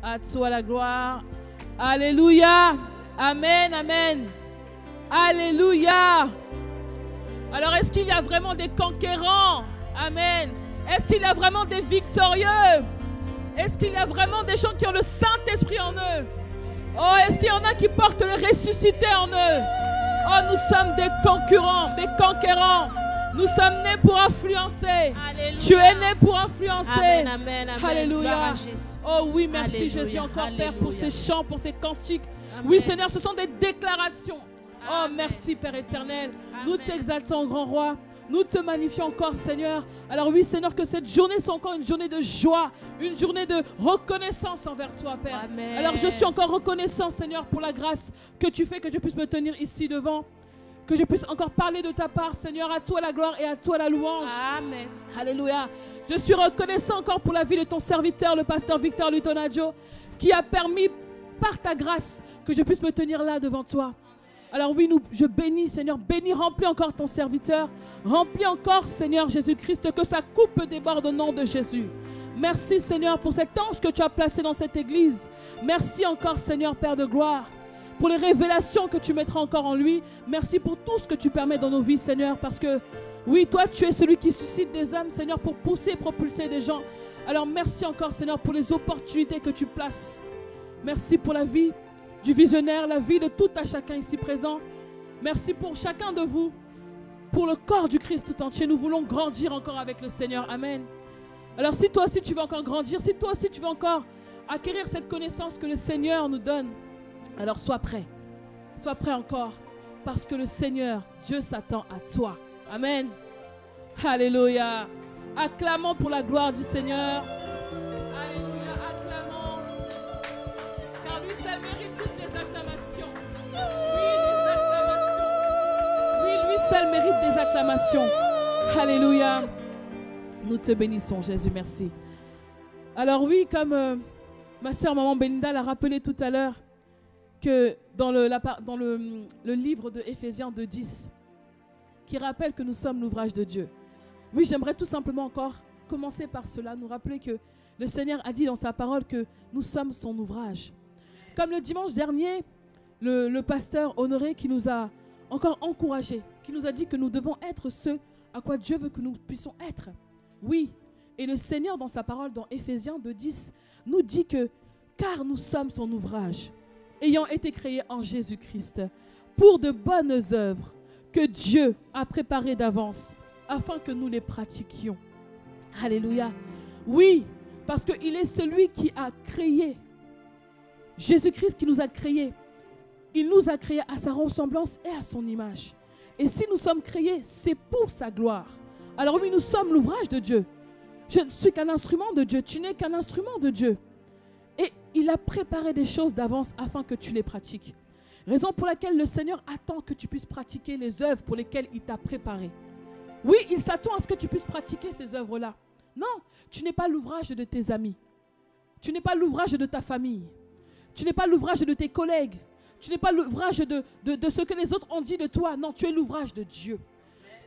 À toi la gloire. Alléluia. Amen, amen. Alléluia. Alors, est-ce qu'il y a vraiment des conquérants? Amen. Est-ce qu'il y a vraiment des victorieux? Est-ce qu'il y a vraiment des gens qui ont le Saint-Esprit en eux? Oh, est-ce qu'il y en a qui portent le ressuscité en eux? Oh, nous sommes des concurrents, des conquérants. Nous sommes nés pour influencer. Alléluia. Tu es né pour influencer. Amen, amen, amen. Alléluia. Gloire à Jésus. Oh oui, merci Alléluia. Jésus encore, Père, pour ces chants, pour ces cantiques. Amen. Oui, Seigneur, ce sont des déclarations. Oh, Amen. merci, Père éternel. Nous Amen. t'exaltons, grand roi. Nous te magnifions encore, Seigneur. Alors oui, Seigneur, que cette journée soit encore une journée de joie, une journée de reconnaissance envers toi, Père. Amen. Alors je suis encore reconnaissant, Seigneur, pour la grâce que tu fais, que je puisse me tenir ici devant, que je puisse encore parler de ta part, Seigneur. À toi la gloire et à toi la louange. Amen. Alléluia. Je suis reconnaissant encore pour la vie de ton serviteur, le pasteur Victor Lutonadio, qui a permis par ta grâce que je puisse me tenir là devant toi. Alors oui, je bénis, Seigneur, bénis, remplis encore ton serviteur. Remplis encore, Seigneur Jésus-Christ, que sa coupe déborde au nom de Jésus. Merci, Seigneur, pour cet ange que tu as placé dans cette église. Merci encore, Seigneur, Père de gloire, pour les révélations que tu mettras encore en lui. Merci pour tout ce que tu permets dans nos vies, Seigneur, parce que, oui, toi, tu es celui qui suscite des âmes, Seigneur, pour pousser et propulser des gens. Alors merci encore, Seigneur, pour les opportunités que tu places. Merci pour la vie du visionnaire, la vie de tout à chacun ici présent. Merci pour chacun de vous, pour le corps du Christ tout entier. Nous voulons grandir encore avec le Seigneur. Amen. Alors si toi aussi tu veux encore grandir, si toi aussi tu veux encore acquérir cette connaissance que le Seigneur nous donne, alors sois prêt. Sois prêt encore, parce que le Seigneur, Dieu s'attend à toi. Amen. Alléluia. Acclamons pour la gloire du Seigneur. Alléluia, acclamons. Car lui seul mérite toutes les acclamations. Oui, les acclamations. Oui, lui seul mérite des acclamations. Alléluia. Nous te bénissons, Jésus, merci. Alors oui, comme ma sœur Maman Belinda l'a rappelé tout à l'heure, que dans le livre de Éphésiens 2:10, qui rappelle que nous sommes l'ouvrage de Dieu. Oui, j'aimerais tout simplement encore commencer par cela, nous rappeler que le Seigneur a dit dans sa parole que nous sommes son ouvrage. Comme le dimanche dernier, le pasteur Honoré qui nous a encore encouragés, qui nous a dit que nous devons être ceux à quoi Dieu veut que nous puissions être. Oui, et le Seigneur dans sa parole dans Éphésiens 2:10 nous dit que car nous sommes son ouvrage, ayant été créés en Jésus-Christ, pour de bonnes œuvres que Dieu a préparées d'avance, afin que nous les pratiquions. Alléluia. Oui, parce qu'il est celui qui a créé. Jésus-Christ qui nous a créés. Il nous a créés à sa ressemblance et à son image. Et si nous sommes créés, c'est pour sa gloire. Alors oui, nous sommes l'ouvrage de Dieu. Je ne suis qu'un instrument de Dieu. Tu n'es qu'un instrument de Dieu. Et il a préparé des choses d'avance afin que tu les pratiques. Raison pour laquelle le Seigneur attend que tu puisses pratiquer les œuvres pour lesquelles il t'a préparé. Oui, il s'attend à ce que tu puisses pratiquer ces œuvres-là. Non, tu n'es pas l'ouvrage de tes amis. Tu n'es pas l'ouvrage de ta famille. Tu n'es pas l'ouvrage de tes collègues. Tu n'es pas l'ouvrage de ce que les autres ont dit de toi. Non, tu es l'ouvrage de Dieu.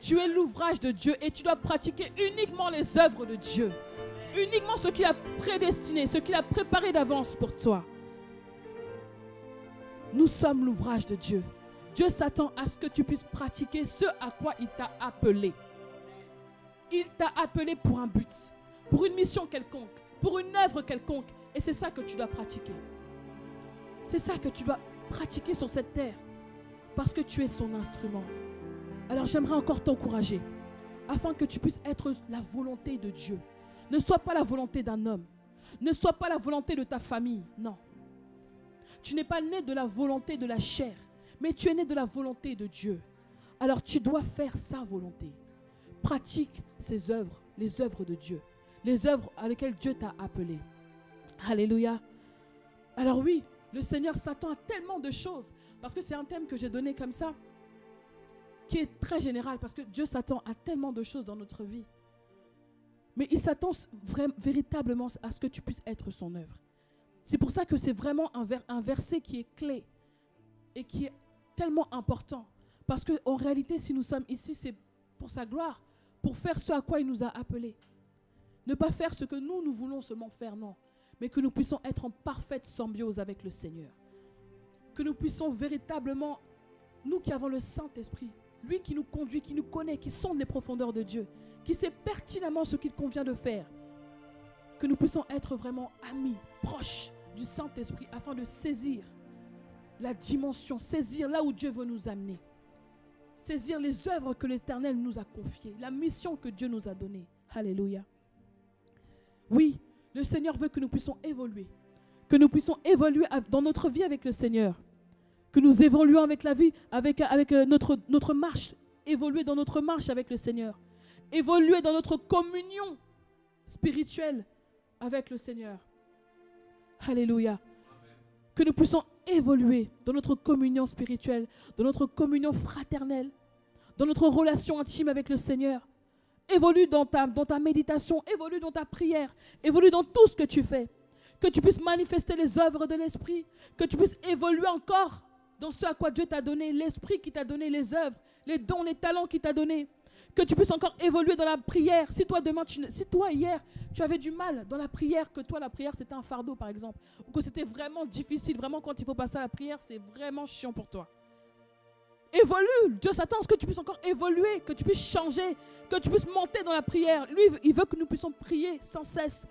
Tu es l'ouvrage de Dieu et tu dois pratiquer uniquement les œuvres de Dieu. Uniquement ce qu'il a prédestiné, ce qu'il a préparé d'avance pour toi. Nous sommes l'ouvrage de Dieu. Dieu s'attend à ce que tu puisses pratiquer ce à quoi il t'a appelé. Il t'a appelé pour un but, pour une mission quelconque, pour une œuvre quelconque. Et c'est ça que tu dois pratiquer. C'est ça que tu dois pratiquer sur cette terre. Parce que tu es son instrument. Alors j'aimerais encore t'encourager, afin que tu puisses être la volonté de Dieu. Ne sois pas la volonté d'un homme. Ne sois pas la volonté de ta famille. Non. Tu n'es pas né de la volonté de la chair, mais tu es né de la volonté de Dieu. Alors tu dois faire sa volonté. Pratique ses œuvres, les œuvres de Dieu. Les œuvres à lesquelles Dieu t'a appelé. Alléluia. Alors oui, le Seigneur s'attend à tellement de choses. Parce que c'est un thème que j'ai donné comme ça, qui est très général. Parce que Dieu s'attend à tellement de choses dans notre vie. Mais il s'attend véritablement à ce que tu puisses être son œuvre. C'est pour ça que c'est vraiment un verset qui est clé et qui est tellement important. Parce qu'en réalité, si nous sommes ici, c'est pour sa gloire, pour faire ce à quoi il nous a appelés. Ne pas faire ce que nous voulons seulement faire, non. mais que nous puissions être en parfaite symbiose avec le Seigneur. Que nous puissions véritablement, nous qui avons le Saint-Esprit, lui qui nous conduit, qui nous connaît, qui sonde les profondeurs de Dieu, qui sait pertinemment ce qu'il convient de faire, que nous puissions être vraiment amis, proches du Saint-Esprit, afin de saisir la dimension, saisir là où Dieu veut nous amener, saisir les œuvres que l'Éternel nous a confiées, la mission que Dieu nous a donnée. Alléluia. Oui, le Seigneur veut que nous puissions évoluer, dans notre vie avec le Seigneur, que nous évoluions avec la vie, avec notre marche, évoluer dans notre marche avec le Seigneur, évoluer dans notre communion spirituelle avec le Seigneur. Alléluia. Amen. Que nous puissions évoluer dans notre communion spirituelle, dans notre communion fraternelle, dans notre relation intime avec le Seigneur. Évolue dans ta méditation, évolue dans ta prière, évolue dans tout ce que tu fais. Que tu puisses manifester les œuvres de l'Esprit, que tu puisses évoluer encore dans ce à quoi Dieu t'a donné, l'Esprit qui t'a donné les œuvres, les dons, les talents qu'il t'a donnés. Que tu puisses encore évoluer dans la prière. Si toi hier, tu avais du mal dans la prière, que toi la prière c'était un fardeau par exemple, ou que c'était vraiment difficile, vraiment quand il faut passer à la prière, c'est vraiment chiant pour toi. Évolue. Dieu s'attend à ce que tu puisses encore évoluer, que tu puisses changer, que tu puisses monter dans la prière. Lui, il veut que nous puissions prier sans cesse.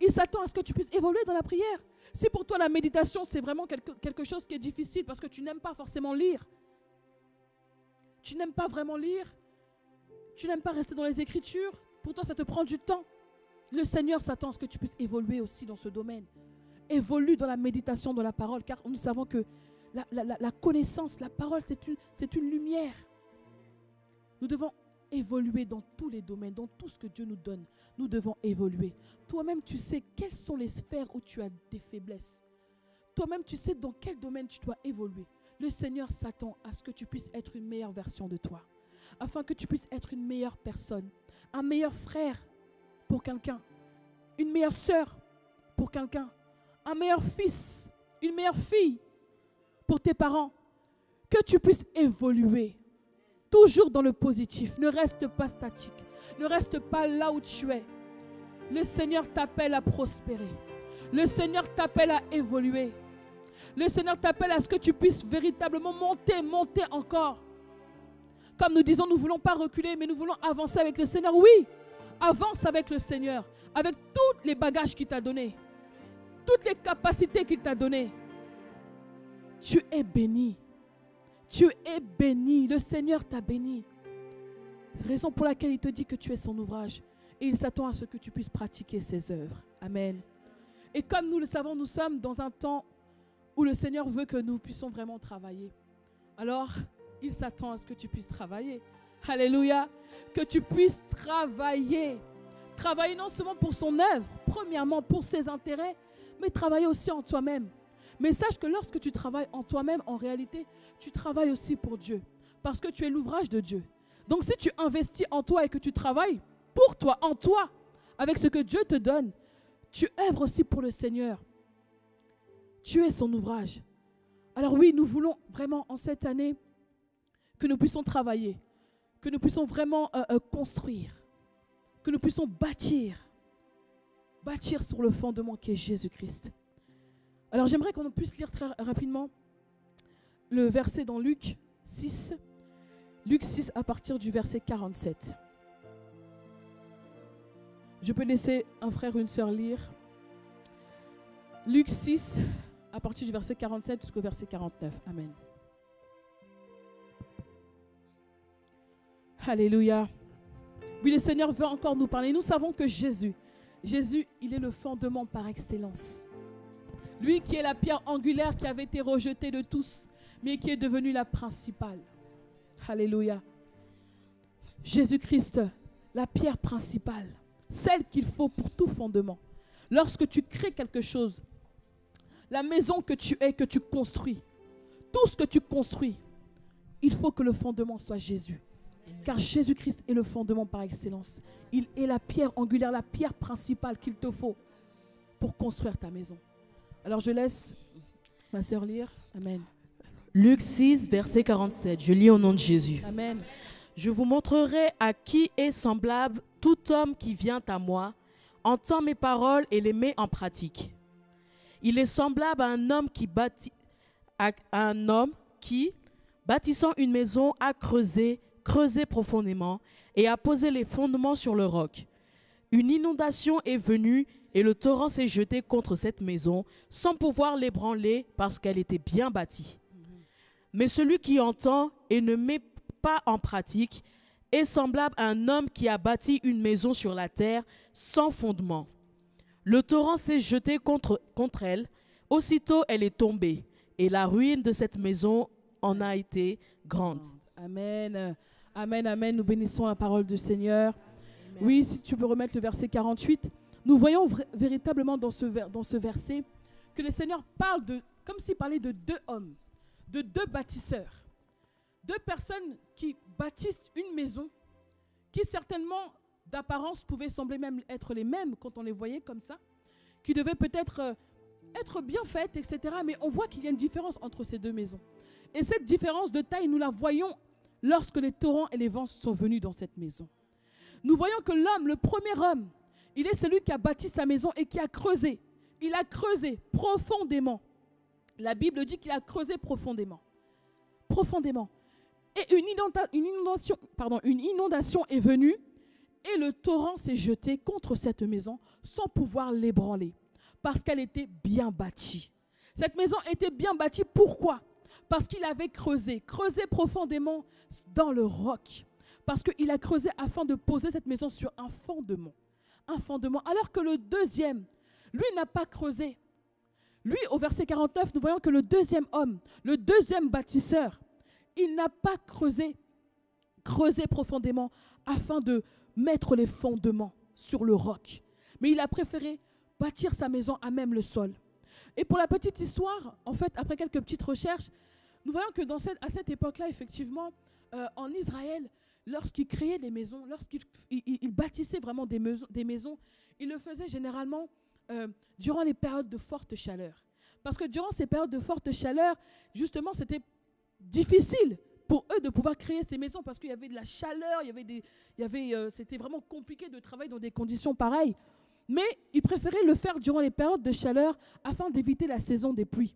Il s'attend à ce que tu puisses évoluer dans la prière. Si pour toi la méditation c'est vraiment quelque chose qui est difficile parce que tu n'aimes pas forcément lire, tu n'aimes pas vraiment lire, tu n'aimes pas rester dans les Écritures, pour toi ça te prend du temps. Le Seigneur s'attend à ce que tu puisses évoluer aussi dans ce domaine. Évolue dans la méditation de la parole, car nous savons que la connaissance, la parole, c'est une lumière. Nous devons évoluer dans tous les domaines, dans tout ce que Dieu nous donne. Nous devons évoluer. Toi-même, tu sais quelles sont les sphères où tu as des faiblesses. Toi-même, tu sais dans quel domaine tu dois évoluer. Le Seigneur s'attend à ce que tu puisses être une meilleure version de toi, afin que tu puisses être une meilleure personne, un meilleur frère pour quelqu'un, une meilleure sœur pour quelqu'un, un meilleur fils, une meilleure fille pour tes parents. Que tu puisses évoluer, toujours dans le positif. Ne reste pas statique, ne reste pas là où tu es. Le Seigneur t'appelle à prospérer. Le Seigneur t'appelle à évoluer. Le Seigneur t'appelle à ce que tu puisses véritablement monter encore. Comme nous disons, nous ne voulons pas reculer, mais nous voulons avancer avec le Seigneur. Oui, avance avec le Seigneur, avec tous les bagages qu'il t'a donnés, toutes les capacités qu'il t'a données. Tu es béni. Tu es béni. Le Seigneur t'a béni. Raison pour laquelle il te dit que tu es son ouvrage. Et il s'attend à ce que tu puisses pratiquer ses œuvres. Amen. Et comme nous le savons, nous sommes dans un temps où le Seigneur veut que nous puissions vraiment travailler. Alors, il s'attend à ce que tu puisses travailler. Alléluia. Que tu puisses travailler. Travailler non seulement pour son œuvre, premièrement pour ses intérêts, mais travailler aussi en toi-même. Mais sache que lorsque tu travailles en toi-même, en réalité, tu travailles aussi pour Dieu. Parce que tu es l'ouvrage de Dieu. Donc si tu investis en toi et que tu travailles pour toi, en toi, avec ce que Dieu te donne, tu œuvres aussi pour le Seigneur. Tu es son ouvrage. Alors oui, nous voulons vraiment en cette année que nous puissions travailler, que nous puissions vraiment construire, que nous puissions bâtir sur le fondement qui est Jésus-Christ. Alors j'aimerais qu'on puisse lire très rapidement le verset dans Luc 6. Luc 6 à partir du verset 47. Je peux laisser un frère ou une sœur lire. Luc 6 à partir du verset 47 jusqu'au verset 49. Amen. Alléluia. Oui, le Seigneur veut encore nous parler. Nous savons que Jésus, il est le fondement par excellence. Lui qui est la pierre angulaire qui avait été rejetée de tous, mais qui est devenue la principale. Alléluia. Jésus-Christ, la pierre principale, celle qu'il faut pour tout fondement. Lorsque tu crées quelque chose, la maison que tu es, que tu construis, tout ce que tu construis, il faut que le fondement soit Jésus. Car Jésus-Christ est le fondement par excellence. Il est la pierre angulaire, la pierre principale qu'il te faut pour construire ta maison. Alors je laisse ma sœur lire. Amen. Luc 6, verset 47. Je lis au nom de Jésus. Amen. Je vous montrerai à qui est semblable tout homme qui vient à moi entend mes paroles et les met en pratique. Il est semblable à un homme qui, bâtissant une maison, a creusé profondément et a posé les fondements sur le roc. Une inondation est venue et le torrent s'est jeté contre cette maison sans pouvoir l'ébranler parce qu'elle était bien bâtie. Mais celui qui entend et ne met pas en pratique est semblable à un homme qui a bâti une maison sur la terre sans fondement. Le torrent s'est jeté contre elle, aussitôt elle est tombée, et la ruine de cette maison en a été grande. Amen. Amen, amen. Nous bénissons la parole du Seigneur. Amen. Oui, si tu peux remettre le verset 48. Nous voyons véritablement dans ce verset que le Seigneur parle comme s'il parlait de deux hommes, de deux bâtisseurs. Deux personnes qui bâtissent une maison qui certainement d'apparence pouvaient sembler même être les mêmes quand on les voyait comme ça, qui devaient peut-être être bien faites, etc. Mais on voit qu'il y a une différence entre ces deux maisons. Et cette différence de taille, nous la voyons lorsque les torrents et les vents sont venus dans cette maison. Nous voyons que l'homme, le premier homme, il est celui qui a bâti sa maison et qui a creusé. Il a creusé profondément. La Bible dit qu'il a creusé profondément. Profondément. Et une inondation est venue et le torrent s'est jeté contre cette maison sans pouvoir l'ébranler parce qu'elle était bien bâtie. Cette maison était bien bâtie. Pourquoi ? Parce qu'il avait creusé profondément dans le roc. Parce qu'il a creusé afin de poser cette maison sur un fondement. Un fondement. Alors que le deuxième, lui n'a pas creusé. Lui, au verset 49, nous voyons que le deuxième homme, le deuxième bâtisseur, il n'a pas creusé profondément afin de mettre les fondements sur le roc. Mais il a préféré bâtir sa maison à même le sol. Et pour la petite histoire, en fait, après quelques petites recherches, nous voyons que à cette époque-là, effectivement, en Israël, lorsqu'ils créaient des maisons, lorsqu'ils bâtissaient vraiment des maisons, ils le faisaient généralement durant les périodes de forte chaleur. Parce que durant ces périodes de forte chaleur, justement, c'était difficile pour eux de pouvoir créer ces maisons parce qu'il y avait de la chaleur, c'était vraiment compliqué de travailler dans des conditions pareilles. Mais ils préféraient le faire durant les périodes de chaleur afin d'éviter la saison des pluies.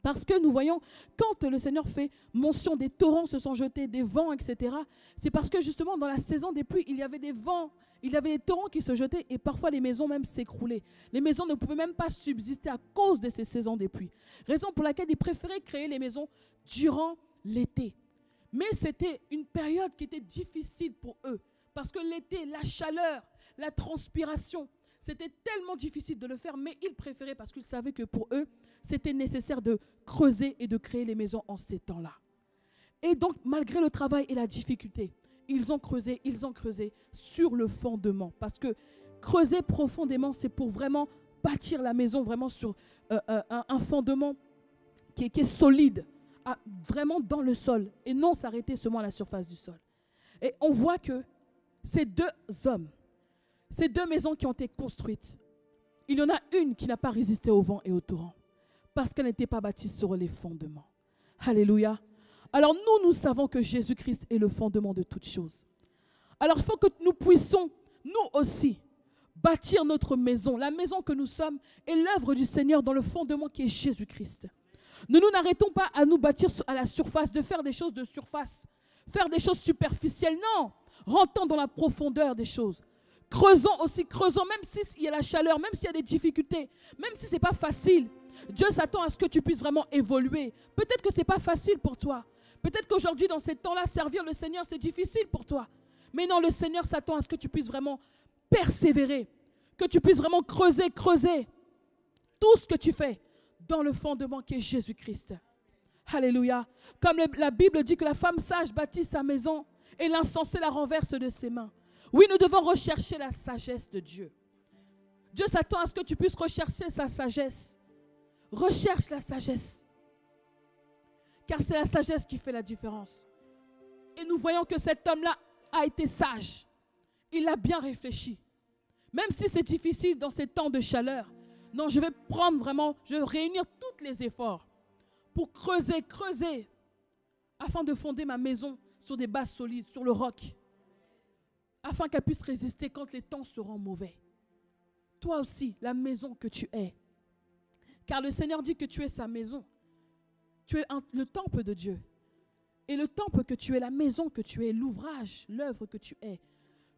Parce que nous voyons, quand le Seigneur fait mention des torrents se sont jetés, des vents, etc., c'est parce que justement dans la saison des pluies, il y avait des vents, il y avait des torrents qui se jetaient et parfois les maisons même s'écroulaient. Les maisons ne pouvaient même pas subsister à cause de ces saisons des pluies. Raison pour laquelle ils préféraient créer les maisons durant l'été. Mais c'était une période qui était difficile pour eux. Parce que l'été, la chaleur, la transpiration, c'était tellement difficile de le faire, mais ils préféraient parce qu'ils savaient que pour eux, c'était nécessaire de creuser et de créer les maisons en ces temps-là. Et donc, malgré le travail et la difficulté, ils ont creusé sur le fondement. Parce que creuser profondément, c'est pour vraiment bâtir la maison vraiment sur un fondement qui est solide, vraiment dans le sol, et non s'arrêter seulement à la surface du sol. Et on voit que ces deux hommes, ces deux maisons qui ont été construites, il y en a une qui n'a pas résisté au vent et au torrent parce qu'elle n'était pas bâtie sur les fondements. Alléluia. Alors nous savons que Jésus-Christ est le fondement de toutes choses. Alors il faut que nous puissions, nous aussi, bâtir notre maison, la maison que nous sommes et l'œuvre du Seigneur dans le fondement qui est Jésus-Christ. Ne nous n'arrêtons pas à nous bâtir à la surface, de faire des choses de surface, faire des choses superficielles. Non, rentrons dans la profondeur des choses. Creusons, même s'il y a la chaleur, même s'il y a des difficultés, même si ce n'est pas facile. Dieu s'attend à ce que tu puisses vraiment évoluer. Peut-être que ce n'est pas facile pour toi. Peut-être qu'aujourd'hui, dans ces temps-là, servir le Seigneur, c'est difficile pour toi. Mais non, le Seigneur s'attend à ce que tu puisses vraiment persévérer, que tu puisses vraiment creuser tout ce que tu fais dans le fondement qui est Jésus-Christ. Alléluia. Comme la Bible dit que la femme sage bâtit sa maison et l'insensé la renverse de ses mains. Oui, nous devons rechercher la sagesse de Dieu. Dieu s'attend à ce que tu puisses rechercher sa sagesse. Recherche la sagesse. Car c'est la sagesse qui fait la différence. Et nous voyons que cet homme-là a été sage. Il a bien réfléchi. Même si c'est difficile dans ces temps de chaleur. Non, je vais réunir tous les efforts pour creuser, afin de fonder ma maison sur des bases solides, sur le roc. Afin qu'elle puisse résister quand les temps seront mauvais. toi aussi, la maison que tu es. Car le Seigneur dit que tu es sa maison. Tu es le temple de Dieu. Et le temple que tu es, la maison que tu es, l'ouvrage, l'œuvre que tu es,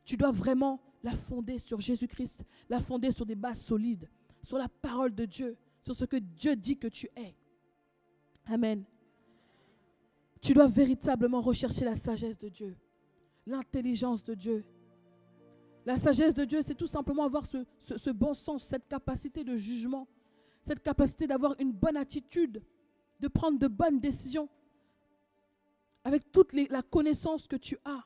tu dois vraiment la fonder sur Jésus-Christ, la fonder sur des bases solides, sur la parole de Dieu, sur ce que Dieu dit que tu es. Amen. Tu dois véritablement rechercher la sagesse de Dieu, l'intelligence de Dieu. La sagesse de Dieu, c'est tout simplement avoir ce bon sens, cette capacité de jugement, cette capacité d'avoir une bonne attitude, de prendre de bonnes décisions. Avec toute la connaissance que tu as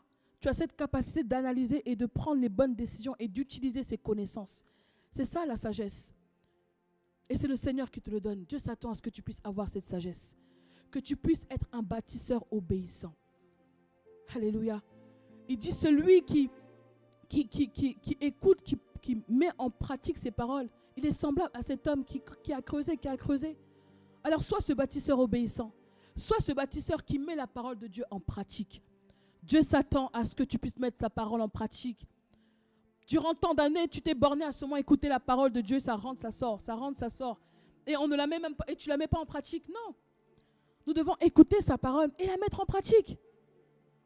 cette capacité d'analyser et de prendre les bonnes décisions et d'utiliser ces connaissances. C'est ça la sagesse. Et c'est le Seigneur qui te le donne. Dieu s'attend à ce que tu puisses avoir cette sagesse. Que tu puisses être un bâtisseur obéissant. Alléluia. Il dit celui qui écoute, qui met en pratique ses paroles, il est semblable à cet homme qui a creusé. Alors sois ce bâtisseur obéissant. Sois ce bâtisseur qui met la parole de Dieu en pratique. Dieu s'attend à ce que tu puisses mettre sa parole en pratique. Durant tant d'années, tu t'es borné à seulement écouter la parole de Dieu, ça rentre, ça sort, ça rentre, ça sort. Et on ne la met même pas, et tu ne la mets pas en pratique. Non. Nous devons écouter sa parole et la mettre en pratique.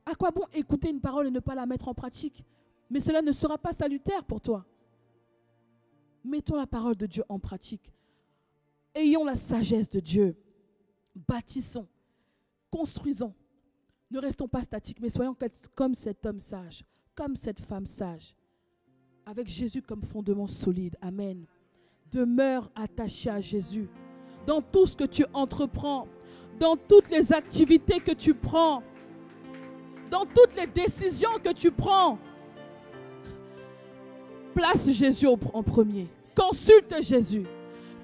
À quoi bon écouter une parole et ne pas la mettre en pratique? Mais cela ne sera pas salutaire pour toi. Mettons la parole de Dieu en pratique. Ayons la sagesse de Dieu. Bâtissons. Construisons. Ne restons pas statiques, mais soyons comme cet homme sage, comme cette femme sage, avec Jésus comme fondement solide. Amen. Demeure attaché à Jésus. Dans tout ce que tu entreprends, dans toutes les activités que tu prends, dans toutes les décisions que tu prends, place Jésus en premier. Consulte Jésus.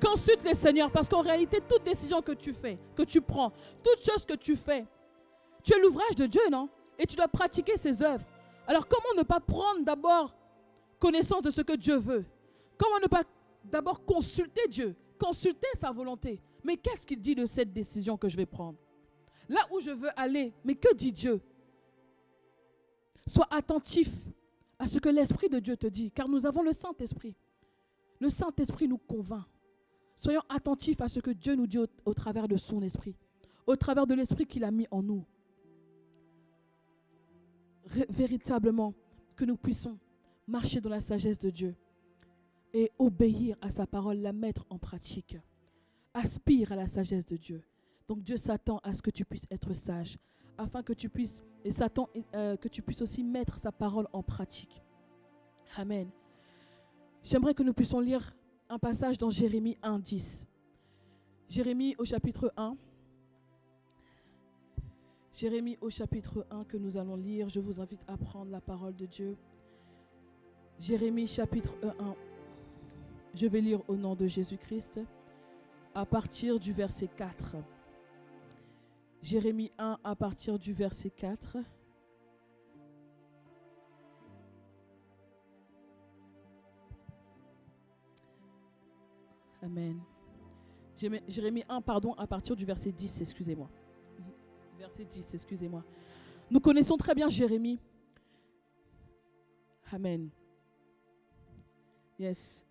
Consulte le Seigneur, parce qu'en réalité, toute décision que tu fais, que tu prends, toute chose que tu fais, tu es l'ouvrage de Dieu, non? Et tu dois pratiquer ses œuvres. Alors comment ne pas prendre d'abord connaissance de ce que Dieu veut? Comment ne pas d'abord consulter Dieu, consulter sa volonté? Mais qu'est-ce qu'il dit de cette décision que je vais prendre? Là où je veux aller, mais que dit Dieu? Sois attentif à ce que l'Esprit de Dieu te dit, car nous avons le Saint-Esprit. Le Saint-Esprit nous convainc. Soyons attentifs à ce que Dieu nous dit au travers de son Esprit, au travers de l'Esprit qu'il a mis en nous. Véritablement, que nous puissions marcher dans la sagesse de Dieu et obéir à sa parole, la mettre en pratique. Aspire à la sagesse de Dieu. Donc Dieu s'attend à ce que tu puisses être sage, afin que tu puisses, et s'attend que tu puisses aussi mettre sa parole en pratique. Amen. J'aimerais que nous puissions lire un passage dans Jérémie 1, 10. Jérémie au chapitre 1. Jérémie au chapitre 1 que nous allons lire. Je vous invite à prendre la parole de Dieu. Jérémie chapitre 1. Je vais lire au nom de Jésus-Christ à partir du verset 4. Jérémie 1 à partir du verset 4. Amen. Jérémie 1, pardon, à partir du verset 10, excusez-moi. Verset 10, excusez-moi. Nous connaissons très bien Jérémie. Amen. Yes.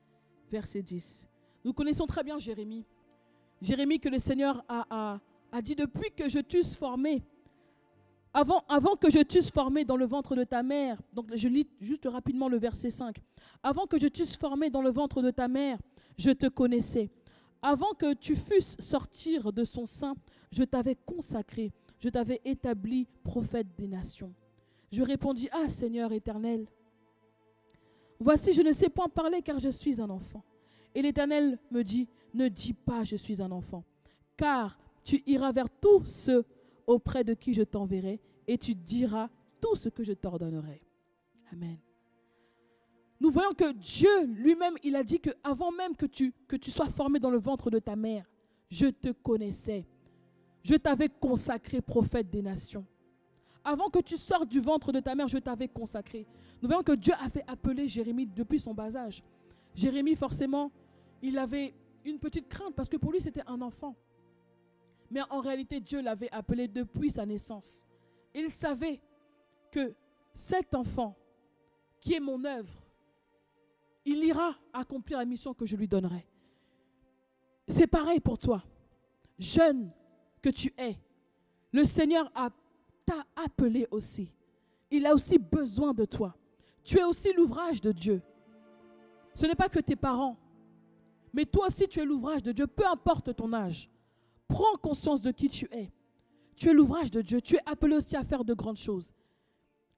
Verset 10. Nous connaissons très bien Jérémie. Jérémie que le Seigneur a dit depuis que je t'eusse formé. Avant que je t'eusse formé dans le ventre de ta mère. Donc je lis juste rapidement le verset 5. Avant que je t'eusse formé dans le ventre de ta mère, je te connaissais. Avant que tu fusses sortir de son sein, je t'avais consacré. Je t'avais établi prophète des nations. Je répondis, ah Seigneur éternel, voici je ne sais point parler car je suis un enfant. Et l'Éternel me dit, ne dis pas je suis un enfant, car tu iras vers tous ceux auprès de qui je t'enverrai et tu diras tout ce que je t'ordonnerai. Amen. Nous voyons que Dieu lui-même, il a dit qu'avant même que tu sois formé dans le ventre de ta mère, je te connaissais. Je t'avais consacré prophète des nations. Avant que tu sortes du ventre de ta mère, je t'avais consacré. Nous voyons que Dieu avait appelé Jérémie depuis son bas âge. Jérémie, forcément, il avait une petite crainte parce que pour lui, c'était un enfant. Mais en réalité, Dieu l'avait appelé depuis sa naissance. Il savait que cet enfant, qui est mon œuvre, il ira accomplir la mission que je lui donnerai. C'est pareil pour toi. Jeune que tu es, le Seigneur t'a appelé aussi. Il a aussi besoin de toi. Tu es aussi l'ouvrage de Dieu. Ce n'est pas que tes parents, mais toi aussi tu es l'ouvrage de Dieu, peu importe ton âge. Prends conscience de qui tu es. Tu es l'ouvrage de Dieu. Tu es appelé aussi à faire de grandes choses.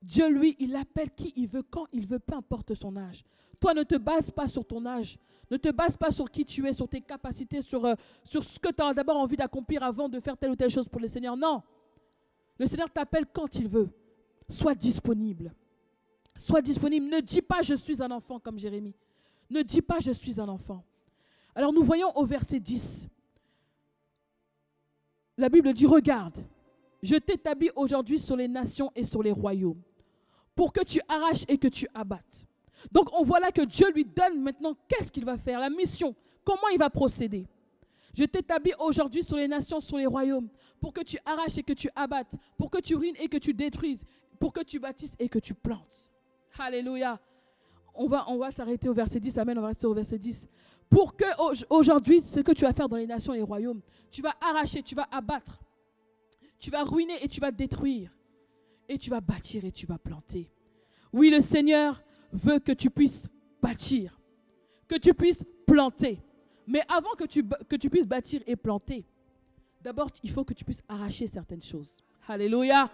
Dieu, lui, il appelle qui il veut, quand il veut, peu importe son âge. Toi, ne te base pas sur ton âge. Ne te base pas sur qui tu es, sur tes capacités, sur ce que tu as d'abord envie d'accomplir avant de faire telle ou telle chose pour le Seigneur. Non. Le Seigneur t'appelle quand il veut. Sois disponible. Sois disponible. Ne dis pas « je suis un enfant » comme Jérémie. Ne dis pas « je suis un enfant ». Alors nous voyons au verset 10. La Bible dit « Regarde, je t'établis aujourd'hui sur les nations et sur les royaumes, pour que tu arraches et que tu abattes. » Donc on voit là que Dieu lui donne maintenant qu'est-ce qu'il va faire, la mission, comment il va procéder. Je t'établis aujourd'hui sur les nations, sur les royaumes, pour que tu arraches et que tu abattes, pour que tu ruines et que tu détruises, pour que tu bâtisses et que tu plantes. Alléluia. On va s'arrêter au verset 10. Amen, on va rester au verset 10. Pour que aujourd'hui, ce que tu vas faire dans les nations et les royaumes, tu vas arracher, tu vas abattre, tu vas ruiner et tu vas détruire. Et tu vas bâtir et tu vas planter. Oui, le Seigneur veut que tu puisses bâtir, que tu puisses planter. Mais avant que tu puisses bâtir et planter, d'abord, il faut que tu puisses arracher certaines choses. Alléluia.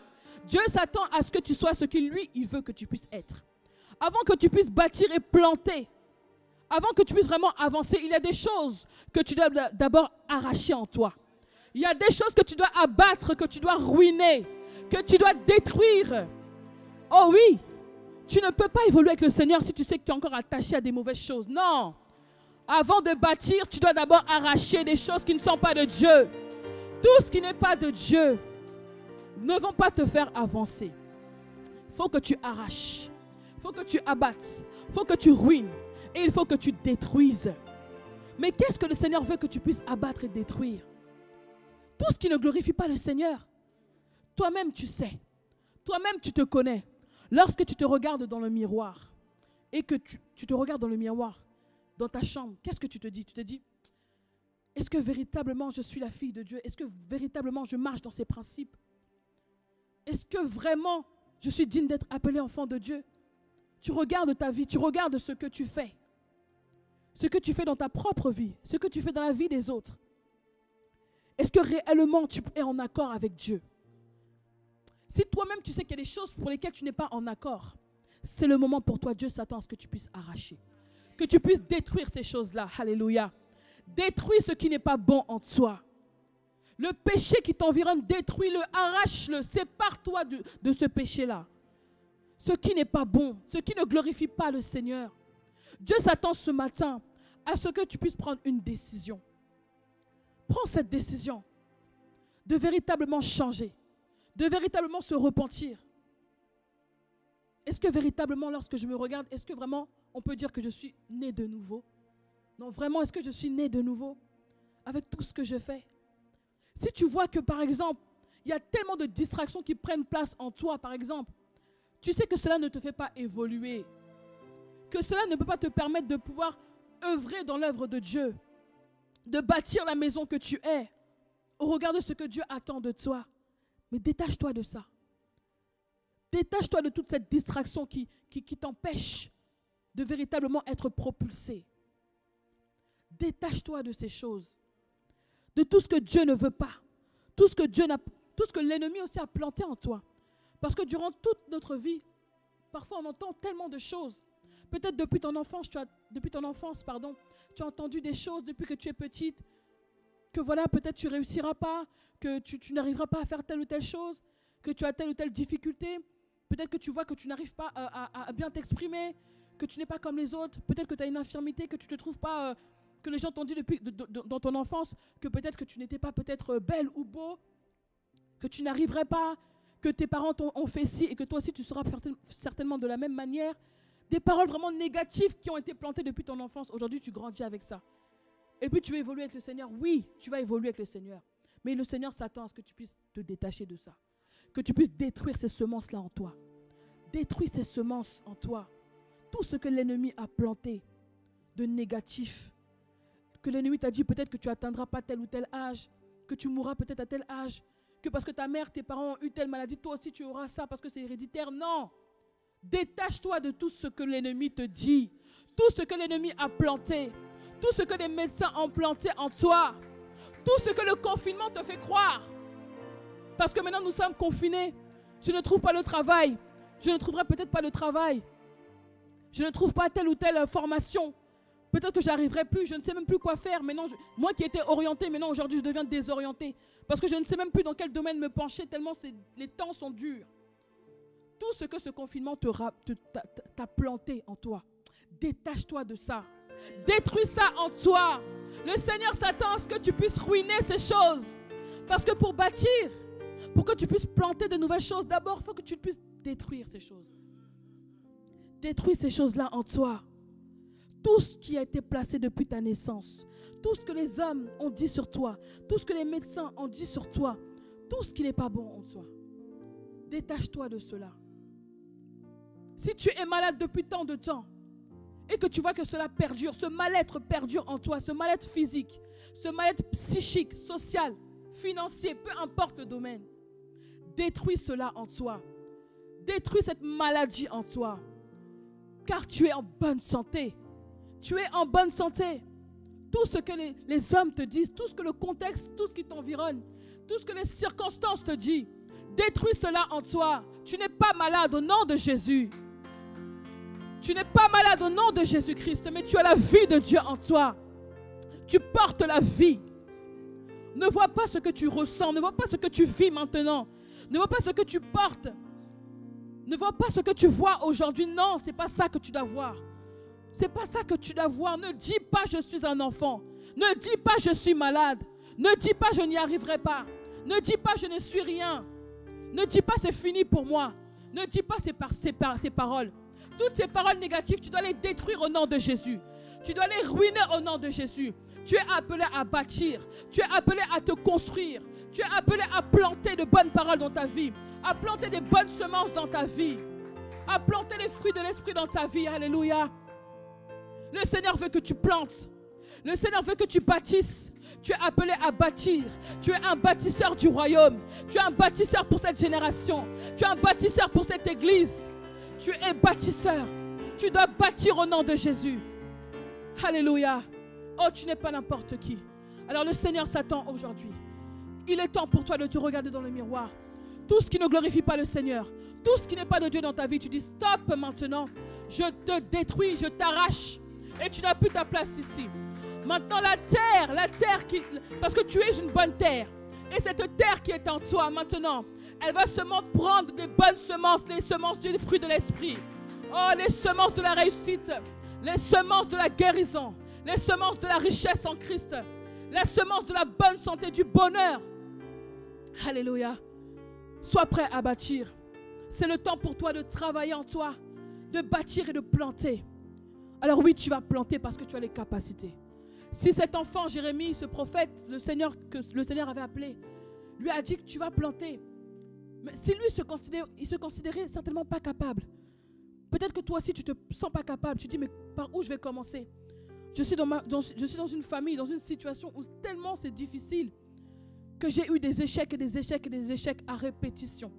Dieu s'attend à ce que tu sois ce qu'il, lui, il veut que tu puisses être. Avant que tu puisses bâtir et planter, avant que tu puisses vraiment avancer, il y a des choses que tu dois d'abord arracher en toi. Il y a des choses que tu dois abattre, que tu dois ruiner, que tu dois détruire. Oh oui, tu ne peux pas évoluer avec le Seigneur si tu sais que tu es encore attaché à des mauvaises choses. Non. Avant de bâtir, tu dois d'abord arracher des choses qui ne sont pas de Dieu. Tout ce qui n'est pas de Dieu ne vont pas te faire avancer. Il faut que tu arraches. Il faut que tu abattes. Il faut que tu ruines. Et il faut que tu détruises. Mais qu'est-ce que le Seigneur veut que tu puisses abattre et détruire? Tout ce qui ne glorifie pas le Seigneur. Toi-même, tu sais. Toi-même, tu te connais. Lorsque tu te regardes dans le miroir et que tu te regardes dans le miroir, dans ta chambre, qu'est-ce que tu te dis? Tu te dis, est-ce que véritablement je suis la fille de Dieu? Est-ce que véritablement je marche dans ses principes? Est-ce que vraiment je suis digne d'être appelé enfant de Dieu? Tu regardes ta vie, tu regardes ce que tu fais. Ce que tu fais dans ta propre vie, ce que tu fais dans la vie des autres. Est-ce que réellement tu es en accord avec Dieu? Si toi-même tu sais qu'il y a des choses pour lesquelles tu n'es pas en accord, c'est le moment pour toi, Dieu s'attend à ce que tu puisses arracher. Que tu puisses détruire ces choses-là. Alléluia. Détruis ce qui n'est pas bon en toi. Le péché qui t'environne, détruis-le, arrache-le, sépare-toi de ce péché-là. Ce qui n'est pas bon, ce qui ne glorifie pas le Seigneur. Dieu s'attend ce matin à ce que tu puisses prendre une décision. Prends cette décision de véritablement changer, de véritablement se repentir. Est-ce que véritablement, lorsque je me regarde, est-ce que vraiment on peut dire que je suis né de nouveau? Non, vraiment, est-ce que je suis né de nouveau avec tout ce que je fais? Si tu vois que, par exemple, il y a tellement de distractions qui prennent place en toi, par exemple, tu sais que cela ne te fait pas évoluer, que cela ne peut pas te permettre de pouvoir œuvrer dans l'œuvre de Dieu, de bâtir la maison que tu es, au regard de ce que Dieu attend de toi. Mais détache-toi de ça. Détache-toi de toute cette distraction qui t'empêche de véritablement être propulsé. Détache-toi de ces choses, de tout ce que Dieu ne veut pas, tout ce que l'ennemi aussi a planté en toi. Parce que durant toute notre vie, parfois on entend tellement de choses. Peut-être depuis ton enfance, tu as entendu des choses depuis que tu es petite, que voilà, peut-être tu ne réussiras pas, que tu n'arriveras pas à faire telle ou telle chose, que tu as telle ou telle difficulté. Peut-être que tu vois que tu n'arrives pas à bien t'exprimer, que tu n'es pas comme les autres. Peut-être que tu as une infirmité, que tu ne te trouves pas, que les gens t'ont dit dans ton enfance, que peut-être que tu n'étais pas peut-être belle ou beau, que tu n'arriverais pas, que tes parents ont fait ci et que toi aussi tu seras certainement de la même manière. Des paroles vraiment négatives qui ont été plantées depuis ton enfance. Aujourd'hui, tu grandis avec ça. Et puis tu veux évoluer avec le Seigneur. Oui, tu vas évoluer avec le Seigneur. Mais le Seigneur s'attend à ce que tu puisses te détacher de ça. Que tu puisses détruire ces semences-là en toi. Détruis ces semences en toi. Tout ce que l'ennemi a planté. de négatif. Que l'ennemi t'a dit peut-être que tu n'atteindras pas tel ou tel âge, que tu mourras peut-être à tel âge, que parce que ta mère, tes parents ont eu telle maladie, toi aussi tu auras ça parce que c'est héréditaire. Non. Détache-toi de tout ce que l'ennemi te dit, tout ce que l'ennemi a planté, tout ce que les médecins ont planté en toi, tout ce que le confinement te fait croire. Parce que maintenant nous sommes confinés. Je ne trouve pas le travail. Je ne trouverai peut-être pas le travail. Je ne trouve pas telle ou telle formation. Peut-être que je n'arriverai plus. Je ne sais même plus quoi faire. Maintenant, moi qui étais orientée, maintenant aujourd'hui je deviens désorientée. Parce que je ne sais même plus dans quel domaine me pencher tellement les temps sont durs. Tout ce que ce confinement t'a planté en toi, détache-toi de ça. Détruis ça en toi. Le Seigneur s'attend à ce que tu puisses ruiner ces choses. Parce que pour bâtir, pour que tu puisses planter de nouvelles choses, d'abord, il faut que tu puisses détruire ces choses. Détruis ces choses-là en toi. Tout ce qui a été placé depuis ta naissance, tout ce que les hommes ont dit sur toi, tout ce que les médecins ont dit sur toi, tout ce qui n'est pas bon en toi. Détache-toi de cela. Si tu es malade depuis tant de temps et que tu vois que cela perdure, ce mal-être perdure en toi, ce mal-être physique, ce mal-être psychique, social, financier, peu importe le domaine, détruis cela en toi. Détruis cette maladie en toi. Car tu es en bonne santé. Tu es en bonne santé. Tout ce que les hommes te disent, tout ce que le contexte, tout ce qui t'environne, tout ce que les circonstances te disent, détruis cela en toi. Tu n'es pas malade au nom de Jésus. Tu n'es pas malade au nom de Jésus-Christ, mais tu as la vie de Dieu en toi. Tu portes la vie. Ne vois pas ce que tu ressens, ne vois pas ce que tu vis maintenant. Ne vois pas ce que tu portes. Ne vois pas ce que tu vois aujourd'hui. Non, ce n'est pas ça que tu dois voir. Ce n'est pas ça que tu dois voir. Ne dis pas je suis un enfant. Ne dis pas je suis malade. Ne dis pas je n'y arriverai pas. Ne dis pas je ne suis rien. Ne dis pas c'est fini pour moi. Ne dis pas ces paroles. Toutes ces paroles négatives, tu dois les détruire au nom de Jésus. Tu dois les ruiner au nom de Jésus. Tu es appelé à bâtir. Tu es appelé à te construire. Tu es appelé à planter de bonnes paroles dans ta vie. À planter des bonnes semences dans ta vie. À planter les fruits de l'esprit dans ta vie. Alléluia. Le Seigneur veut que tu plantes. Le Seigneur veut que tu bâtisses. Tu es appelé à bâtir. Tu es un bâtisseur du royaume. Tu es un bâtisseur pour cette génération. Tu es un bâtisseur pour cette église. Tu es bâtisseur. Tu dois bâtir au nom de Jésus. Alléluia. Oh, tu n'es pas n'importe qui. Alors le Seigneur s'attend aujourd'hui. Il est temps pour toi de te regarder dans le miroir. Tout ce qui ne glorifie pas le Seigneur, tout ce qui n'est pas de Dieu dans ta vie, tu dis stop maintenant. Je te détruis, je t'arrache. Et tu n'as plus ta place ici. Maintenant la terre qui... Parce que tu es une bonne terre. Et cette terre qui est en toi maintenant, elle va seulement prendre des bonnes semences, les semences du fruit de l'esprit. Oh, les semences de la réussite, les semences de la guérison, les semences de la richesse en Christ, la semence de la bonne santé, du bonheur. Alléluia. Sois prêt à bâtir. C'est le temps pour toi de travailler en toi, de bâtir et de planter. Alors oui, tu vas planter parce que tu as les capacités. Si cet enfant, Jérémie, ce prophète, que le Seigneur avait appelé, lui a dit que tu vas planter. Mais si lui il se considérait certainement pas capable. Peut-être que toi aussi tu ne te sens pas capable. Tu te dis mais par où je vais commencer? Je suis dans une famille, dans une situation où tellement c'est difficile que j'ai eu des échecs et des échecs et des échecs à répétition.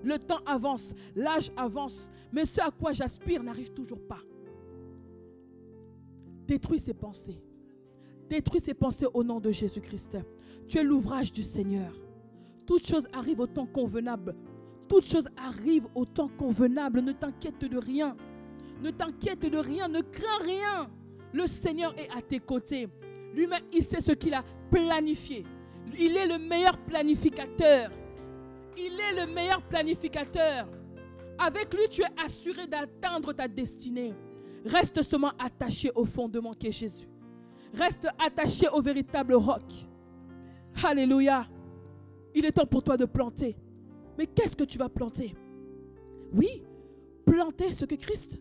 Le temps avance, l'âge avance, mais ce à quoi j'aspire n'arrive toujours pas. Détruis ces pensées. Détruis ces pensées au nom de Jésus-Christ. Tu es l'ouvrage du Seigneur. Toutes choses arrivent au temps convenable. Toutes choses arrivent au temps convenable. Ne t'inquiète de rien. Ne t'inquiète de rien. Ne crains rien. Le Seigneur est à tes côtés. Lui-même, il sait ce qu'il a planifié. Il est le meilleur planificateur. Il est le meilleur planificateur. Avec lui, tu es assuré d'atteindre ta destinée. Reste seulement attaché au fondement qui est Jésus. Reste attaché au véritable roc. Alléluia. Il est temps pour toi de planter. Mais qu'est-ce que tu vas planter? Oui, planter ce que Christ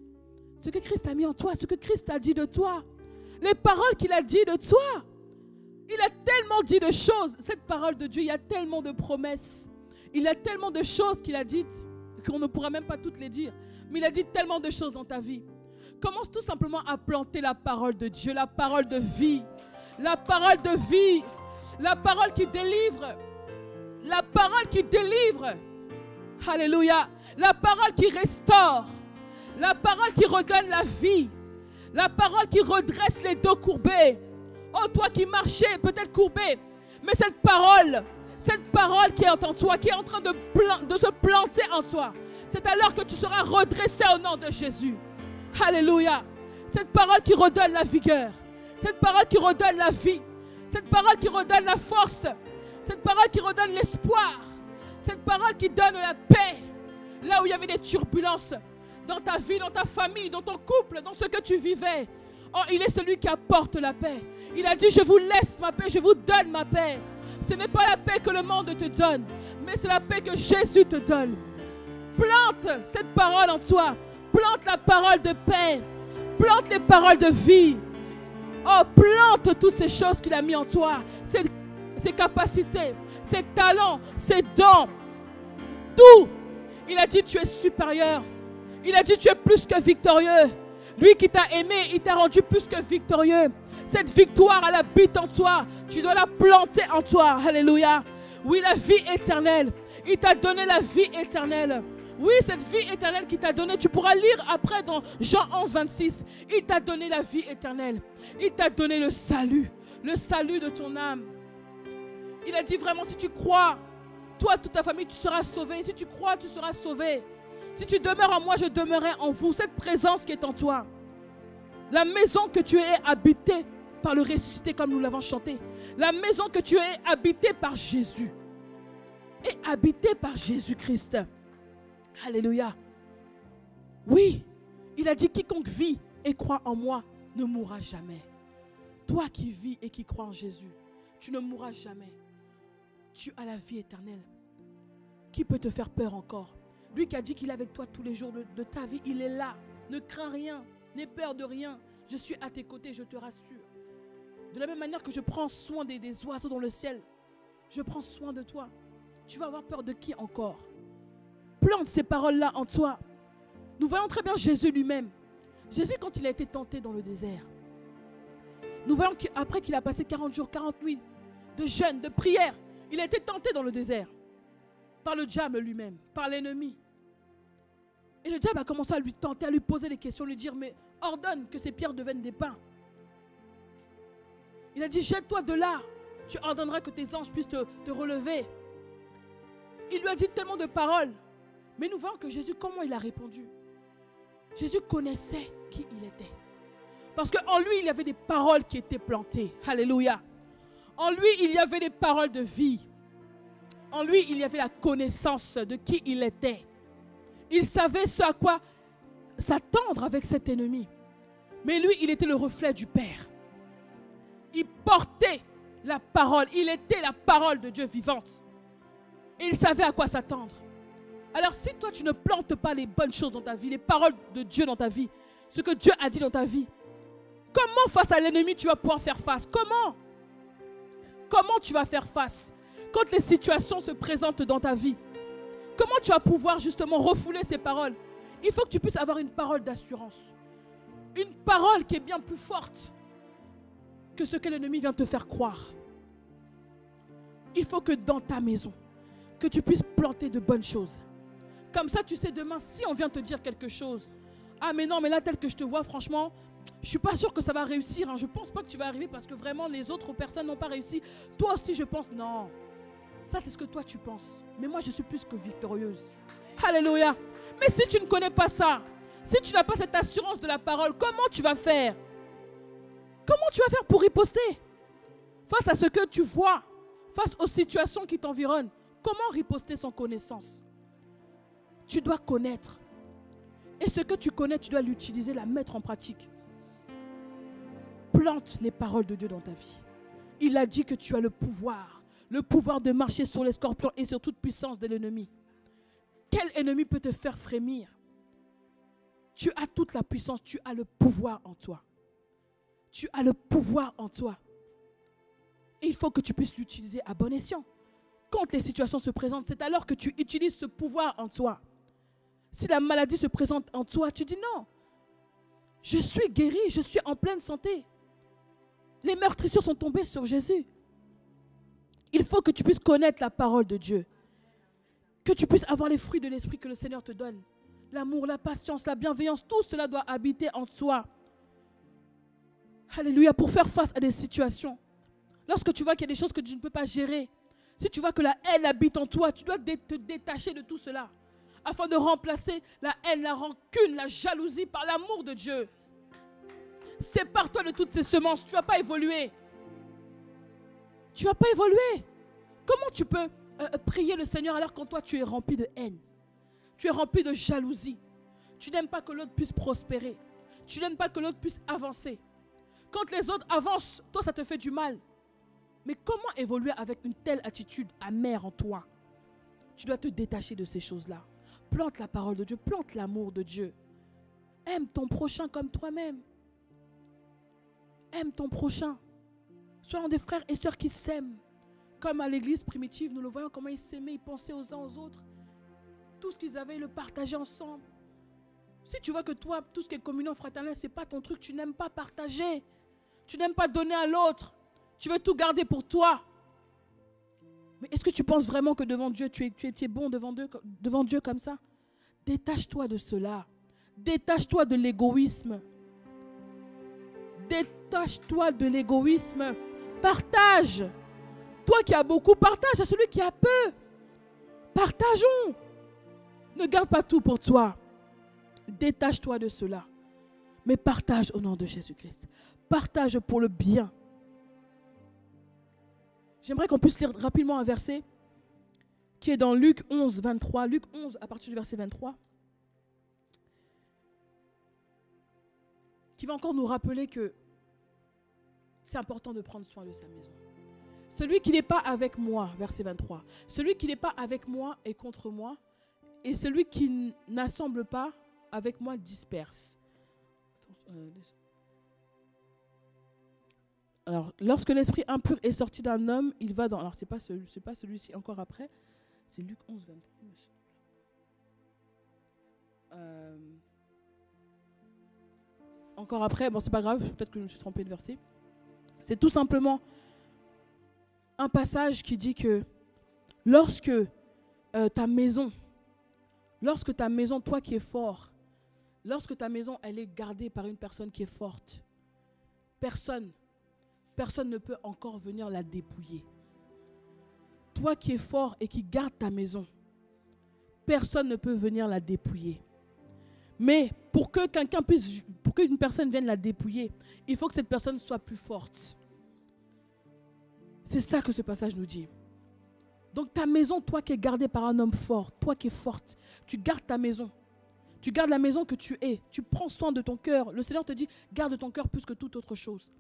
a mis en toi, ce que Christ a dit de toi. Les paroles qu'il a dit de toi. Il a tellement dit de choses. Cette parole de Dieu, il y a tellement de promesses. Il y a tellement de choses qu'il a dites qu'on ne pourra même pas toutes les dire. Mais il a dit tellement de choses dans ta vie Commence tout simplement à planter la parole de Dieu, la parole de vie. La parole de vie. La parole qui délivre. La parole qui délivre. Alléluia. La parole qui restaure. La parole qui redonne la vie. La parole qui redresse les dos courbés. Oh, toi qui marchais peut-être courbé. Mais cette parole qui est en toi, qui est en train de se planter en toi, c'est alors que tu seras redressé au nom de Jésus. Alléluia. Cette parole qui redonne la vigueur. Cette parole qui redonne la vie. Cette parole qui redonne la force. Cette parole qui redonne l'espoir. Cette parole qui donne la paix. Là où il y avait des turbulences dans ta vie, dans ta famille, dans ton couple, dans ce que tu vivais. Oh, il est celui qui apporte la paix. Il a dit, je vous laisse ma paix, je vous donne ma paix. Ce n'est pas la paix que le monde te donne, mais c'est la paix que Jésus te donne. Plante cette parole en toi. Plante la parole de paix. Plante les paroles de vie. Oh, plante toutes ces choses qu'il a mis en toi. Ses capacités, ses talents, ses dons. Tout. Il a dit, tu es supérieur. Il a dit, tu es plus que victorieux. Lui qui t'a aimé, il t'a rendu plus que victorieux. Cette victoire, elle habite en toi. Tu dois la planter en toi. Alléluia. Oui, la vie éternelle. Il t'a donné la vie éternelle. Oui, cette vie éternelle qu'il t'a donnée, tu pourras lire après dans Jean 11, 26. Il t'a donné la vie éternelle. Il t'a donné le salut de ton âme. Il a dit vraiment, si tu crois, toi, toute ta famille, tu seras sauvé. Si tu crois, tu seras sauvé. Si tu demeures en moi, je demeurerai en vous. Cette présence qui est en toi. La maison que tu es habitée par le ressuscité, comme nous l'avons chanté. La maison que tu es habitée par Jésus. Et habitée par Jésus-Christ. Alléluia. Oui, il a dit, quiconque vit et croit en moi ne mourra jamais. Toi qui vis et qui crois en Jésus, tu ne mourras jamais. Tu as la vie éternelle. Qui peut te faire peur encore? Lui qui a dit qu'il est avec toi tous les jours de ta vie, il est là. Ne crains rien, n'aie peur de rien. Je suis à tes côtés, je te rassure. De la même manière que je prends soin des oiseaux dans le ciel, je prends soin de toi. Tu vas avoir peur de qui encore? Plante ces paroles-là en toi. Nous voyons très bien Jésus lui-même. Jésus, quand il a été tenté dans le désert, nous voyons qu'après qu'il a passé 40 jours, 40 nuits de jeûne, de prière, il a été tenté dans le désert par le diable lui-même, par l'ennemi. Et le diable a commencé à lui tenter, à lui poser des questions, lui dire, mais ordonne que ces pierres deviennent des pains. Il a dit, jette-toi de là, tu ordonneras que tes anges puissent te relever. Il lui a dit tellement de paroles. Mais nous voyons que Jésus, comment il a répondu? Jésus connaissait qui il était. Parce qu'en lui, il y avait des paroles qui étaient plantées. Alléluia. En lui, il y avait des paroles de vie. En lui, il y avait la connaissance de qui il était. Il savait ce à quoi s'attendre avec cet ennemi. Mais lui, il était le reflet du Père. Il portait la parole. Il était la parole de Dieu vivante. Et il savait à quoi s'attendre. Alors si toi tu ne plantes pas les bonnes choses dans ta vie, les paroles de Dieu dans ta vie, ce que Dieu a dit dans ta vie, comment face à l'ennemi tu vas pouvoir faire face? Comment tu vas faire face quand les situations se présentent dans ta vie? Comment tu vas pouvoir justement refouler ces paroles? Il faut que tu puisses avoir une parole d'assurance. Une parole qui est bien plus forte que ce que l'ennemi vient te faire croire. Il faut que dans ta maison, que tu puisses planter de bonnes choses. Comme ça, tu sais, demain, si on vient te dire quelque chose, ah mais non, mais là, tel que je te vois, franchement, je ne suis pas sûre que ça va réussir. Hein. Je ne pense pas que tu vas arriver parce que vraiment, les autres personnes n'ont pas réussi. Toi aussi, je pense, non. Ça, c'est ce que toi, tu penses. Mais moi, je suis plus que victorieuse. Alléluia. Mais si tu ne connais pas ça, si tu n'as pas cette assurance de la parole, comment tu vas faire? Comment tu vas faire pour riposter? Face à ce que tu vois, face aux situations qui t'environnent, comment riposter sans connaissance? Tu dois connaître. Et ce que tu connais, tu dois l'utiliser, la mettre en pratique. Plante les paroles de Dieu dans ta vie. Il a dit que tu as le pouvoir de marcher sur les scorpions et sur toute puissance de l'ennemi. Quel ennemi peut te faire frémir? Tu as toute la puissance, tu as le pouvoir en toi. Tu as le pouvoir en toi. Et il faut que tu puisses l'utiliser à bon escient. Quand les situations se présentent, c'est alors que tu utilises ce pouvoir en toi. Si la maladie se présente en toi, tu dis non. Je suis guéri, je suis en pleine santé. Les meurtrissures sont tombées sur Jésus. Il faut que tu puisses connaître la parole de Dieu. Que tu puisses avoir les fruits de l'esprit que le Seigneur te donne. L'amour, la patience, la bienveillance, tout cela doit habiter en toi. Alléluia, pour faire face à des situations. Lorsque tu vois qu'il y a des choses que tu ne peux pas gérer, si tu vois que la haine habite en toi, tu dois te détacher de tout cela. Afin de remplacer la haine, la rancune, la jalousie par l'amour de Dieu. Sépare-toi de toutes ces semences, tu ne vas pas évoluer. Tu ne vas pas évoluer. Comment tu peux prier le Seigneur alors qu'en toi tu es rempli de haine? Tu es rempli de jalousie. Tu n'aimes pas que l'autre puisse prospérer. Tu n'aimes pas que l'autre puisse avancer. Quand les autres avancent, toi ça te fait du mal. Mais comment évoluer avec une telle attitude amère en toi? Tu dois te détacher de ces choses-là. Plante la parole de Dieu, plante l'amour de Dieu. Aime ton prochain comme toi-même. Aime ton prochain. Soyons des frères et sœurs qui s'aiment. Comme à l'église primitive, nous le voyons comment ils s'aimaient, ils pensaient aux uns aux autres. Tout ce qu'ils avaient, ils le partageaient ensemble. Si tu vois que toi, tout ce qui est communion fraternelle, ce n'est pas ton truc, tu n'aimes pas partager. Tu n'aimes pas donner à l'autre. Tu veux tout garder pour toi. Mais est-ce que tu penses vraiment que devant Dieu, tu es bon devant Dieu comme ça? Détache-toi de cela. Détache-toi de l'égoïsme. Détache-toi de l'égoïsme. Partage. Toi qui as beaucoup, partage à celui qui a peu. Partageons. Ne garde pas tout pour toi. Détache-toi de cela. Mais partage au nom de Jésus-Christ. Partage pour le bien. J'aimerais qu'on puisse lire rapidement un verset qui est dans Luc 11, 23. Luc 11, à partir du verset 23. Qui va encore nous rappeler que c'est important de prendre soin de sa maison. Celui qui n'est pas avec moi, verset 23. Celui qui n'est pas avec moi est contre moi. Et celui qui n'assemble pas avec moi disperse. Alors, lorsque l'esprit impur est sorti d'un homme, il va dans... Alors, c'est pas celui-ci, encore après. C'est Luc 11, 23. Encore après, bon, c'est pas grave, peut-être que je me suis trompée de verset. C'est tout simplement un passage qui dit que lorsque ta maison, toi qui es fort, lorsque ta maison, elle est gardée par une personne qui est forte, personne ne peut encore venir la dépouiller. Toi qui es fort et qui garde ta maison, personne ne peut venir la dépouiller. Mais pour qu'une personne vienne la dépouiller, il faut que cette personne soit plus forte. C'est ça que ce passage nous dit. Donc ta maison, toi qui es gardée par un homme fort, toi qui es forte, tu gardes ta maison. Tu gardes la maison que tu es. Tu prends soin de ton cœur. Le Seigneur te dit, garde ton cœur plus que toute autre chose.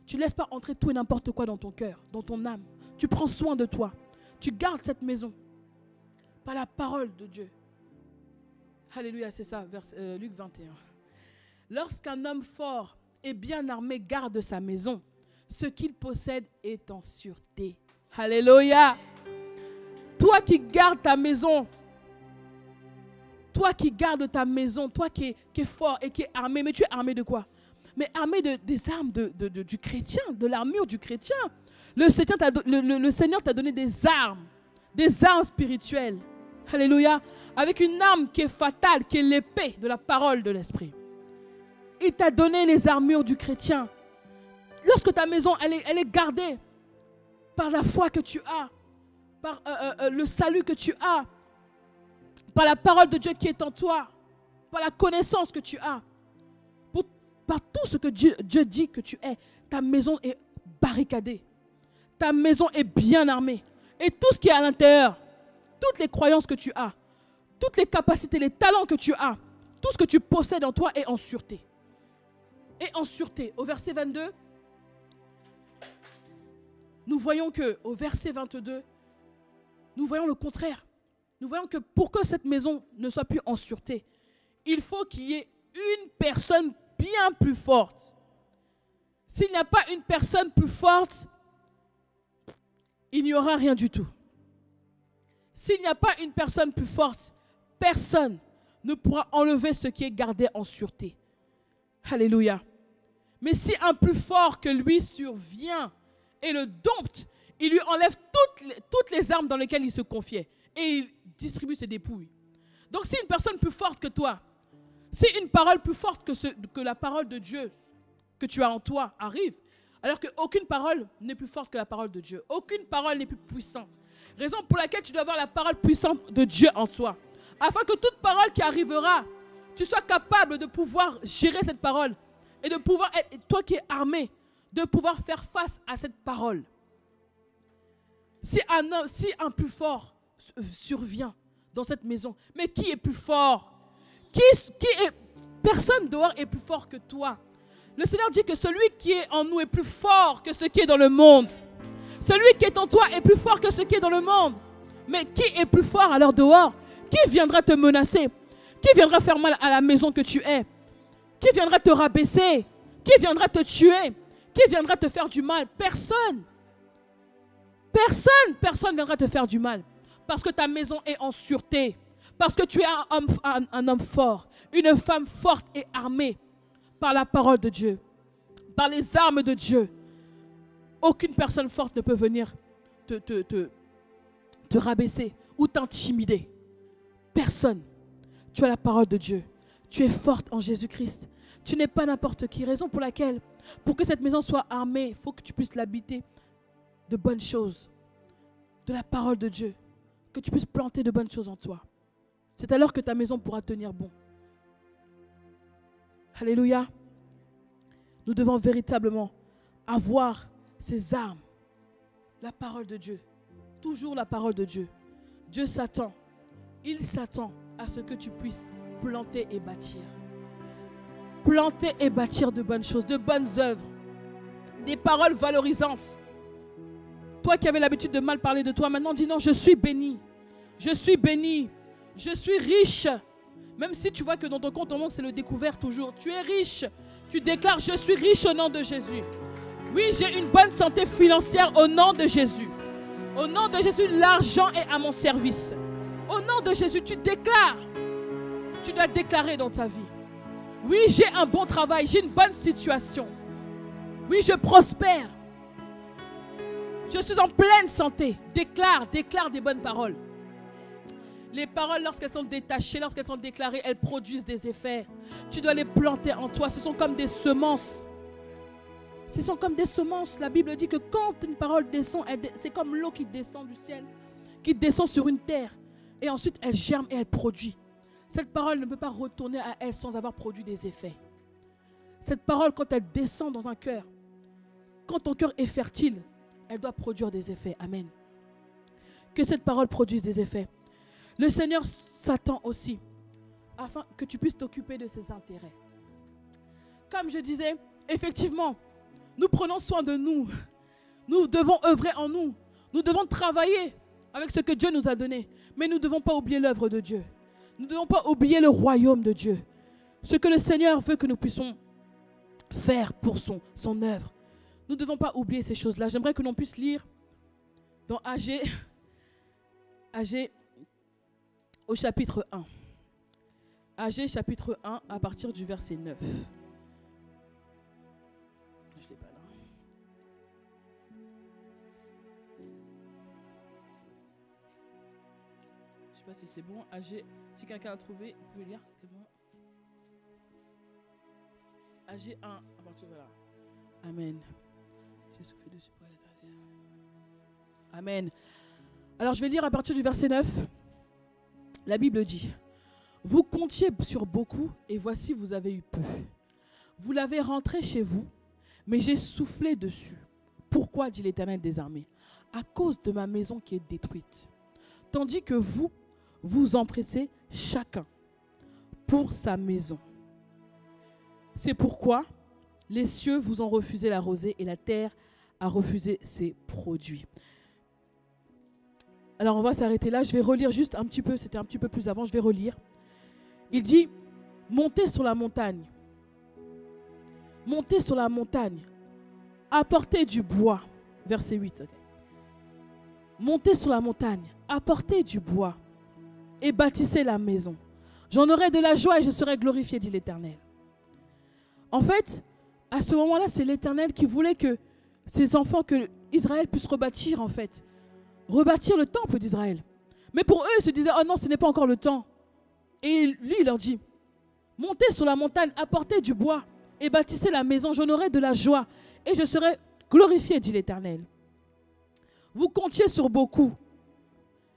Tu ne laisses pas entrer tout et n'importe quoi dans ton cœur, dans ton âme. Tu prends soin de toi. Tu gardes cette maison par la parole de Dieu. Alléluia, c'est ça, Luc 21. Lorsqu'un homme fort et bien armé garde sa maison, ce qu'il possède est en sûreté. Alléluia. Toi qui gardes ta maison, toi qui gardes ta maison, toi qui es fort et qui es armé, mais tu es armé de quoi? Mais armé des armes du chrétien, de l'armure du chrétien. Le Seigneur t'a donné des armes spirituelles. Alléluia. Avec une arme qui est fatale, qui est l'épée de la parole de l'Esprit. Il t'a donné les armures du chrétien. Lorsque ta maison, elle est gardée par la foi que tu as, par le salut que tu as, par la parole de Dieu qui est en toi, par la connaissance que tu as, par tout ce que Dieu dit que tu es, ta maison est barricadée. Ta maison est bien armée. Et tout ce qui est à l'intérieur, toutes les croyances que tu as, toutes les capacités, les talents que tu as, tout ce que tu possèdes en toi est en sûreté. Et en sûreté. Au verset 22, nous voyons qu'au verset 22, nous voyons le contraire. Nous voyons que pour que cette maison ne soit plus en sûreté, il faut qu'il y ait une personne bien plus forte. S'il n'y a pas une personne plus forte, il n'y aura rien du tout. S'il n'y a pas une personne plus forte, personne ne pourra enlever ce qui est gardé en sûreté. Alléluia. Mais si un plus fort que lui survient et le dompte, il lui enlève toutes les armes dans lesquelles il se confiait et il distribue ses dépouilles. Donc si une personne plus forte que toi, si une parole plus forte que la parole de Dieu que tu as en toi arrive, alors qu'aucune parole n'est plus forte que la parole de Dieu, aucune parole n'est plus puissante. Raison pour laquelle tu dois avoir la parole puissante de Dieu en toi, afin que toute parole qui arrivera, tu sois capable de pouvoir gérer cette parole et de pouvoir être, toi qui es armé, de pouvoir faire face à cette parole. Si un plus fort survient dans cette maison, mais qui est plus fort? Personne dehors est plus fort que toi. Le Seigneur dit que celui qui est en nous est plus fort que ce qui est dans le monde. Celui qui est en toi est plus fort que ce qui est dans le monde. Mais qui est plus fort alors dehors? Qui viendra te menacer? Qui viendra faire mal à la maison que tu es? Qui viendra te rabaisser? Qui viendra te tuer? Qui viendra te faire du mal? Personne. Personne viendra te faire du mal. Parce que ta maison est en sûreté. Parce que tu es un homme fort. Une femme forte et armée par la parole de Dieu. Par les armes de Dieu. Aucune personne forte ne peut venir te rabaisser ou t'intimider. Personne. Tu as la parole de Dieu. Tu es forte en Jésus-Christ. Tu n'es pas n'importe qui. Raison pour laquelle, pour que cette maison soit armée, il faut que tu puisses l'habiter de bonnes choses. De la parole de Dieu. Que tu puisses planter de bonnes choses en toi. C'est alors que ta maison pourra tenir bon. Alléluia. Nous devons véritablement avoir ces armes. La parole de Dieu. Toujours la parole de Dieu. Dieu s'attend. Il s'attend à ce que tu puisses planter et bâtir. Planter et bâtir de bonnes choses, de bonnes œuvres. Des paroles valorisantes. Toi qui avais l'habitude de mal parler de toi, maintenant dis non, je suis béni. Je suis béni. Je suis riche. Même si tu vois que dans ton compte en banque, c'est le découvert toujours. Tu es riche. Tu déclares, je suis riche au nom de Jésus. Oui, j'ai une bonne santé financière au nom de Jésus. Au nom de Jésus, l'argent est à mon service. Au nom de Jésus, tu déclares. Tu dois déclarer dans ta vie. Oui, j'ai un bon travail, j'ai une bonne situation. Oui, je prospère. Je suis en pleine santé. Déclare des bonnes paroles. Les paroles, lorsqu'elles sont détachées, lorsqu'elles sont déclarées, elles produisent des effets. Tu dois les planter en toi. Ce sont comme des semences. Ce sont comme des semences. La Bible dit que quand une parole descend, c'est comme l'eau qui descend du ciel, qui descend sur une terre. Et ensuite, elle germe et elle produit. Cette parole ne peut pas retourner à elle sans avoir produit des effets. Cette parole, quand elle descend dans un cœur, quand ton cœur est fertile, elle doit produire des effets. Amen. Que cette parole produise des effets. Le Seigneur s'attend aussi afin que tu puisses t'occuper de ses intérêts. Comme je disais, effectivement, nous prenons soin de nous. Nous devons œuvrer en nous. Nous devons travailler avec ce que Dieu nous a donné. Mais nous ne devons pas oublier l'œuvre de Dieu. Nous ne devons pas oublier le royaume de Dieu. Ce que le Seigneur veut que nous puissions faire pour son œuvre. Nous ne devons pas oublier ces choses-là. J'aimerais que l'on puisse lire dans Agé au chapitre 1. Agé chapitre 1 à partir du verset 9. Je ne l'ai pas là. Je ne sais pas si c'est bon. Agé, si quelqu'un a trouvé, vous pouvez lire. C'est bon. Agé 1 à partir de là. Amen. Amen. Alors je vais lire à partir du verset 9. La Bible dit: vous comptiez sur beaucoup et voici vous avez eu peu. Vous l'avez rentré chez vous, mais j'ai soufflé dessus. Pourquoi, dit l'Éternel des armées? À cause de ma maison qui est détruite. Tandis que vous, vous empressez chacun pour sa maison. C'est pourquoi les cieux vous ont refusé la rosée et la terre a refusé ses produits. Alors on va s'arrêter là. Je vais relire juste un petit peu. C'était un petit peu plus avant. Je vais relire. Il dit: montez sur la montagne. Montez sur la montagne. Apportez du bois. Verset 8. Okay. Montez sur la montagne. Apportez du bois. Et bâtissez la maison. J'en aurai de la joie et je serai glorifié, dit l'Éternel. En fait, à ce moment-là, c'est l'Éternel qui voulait que ses enfants, que Israël puisse rebâtir en fait. Rebâtir le temple d'Israël. Mais pour eux, ils se disaient, oh non, ce n'est pas encore le temps. Et lui, il leur dit, montez sur la montagne, apportez du bois et bâtissez la maison, j'en aurai de la joie et je serai glorifié, dit l'Éternel. Vous comptiez sur beaucoup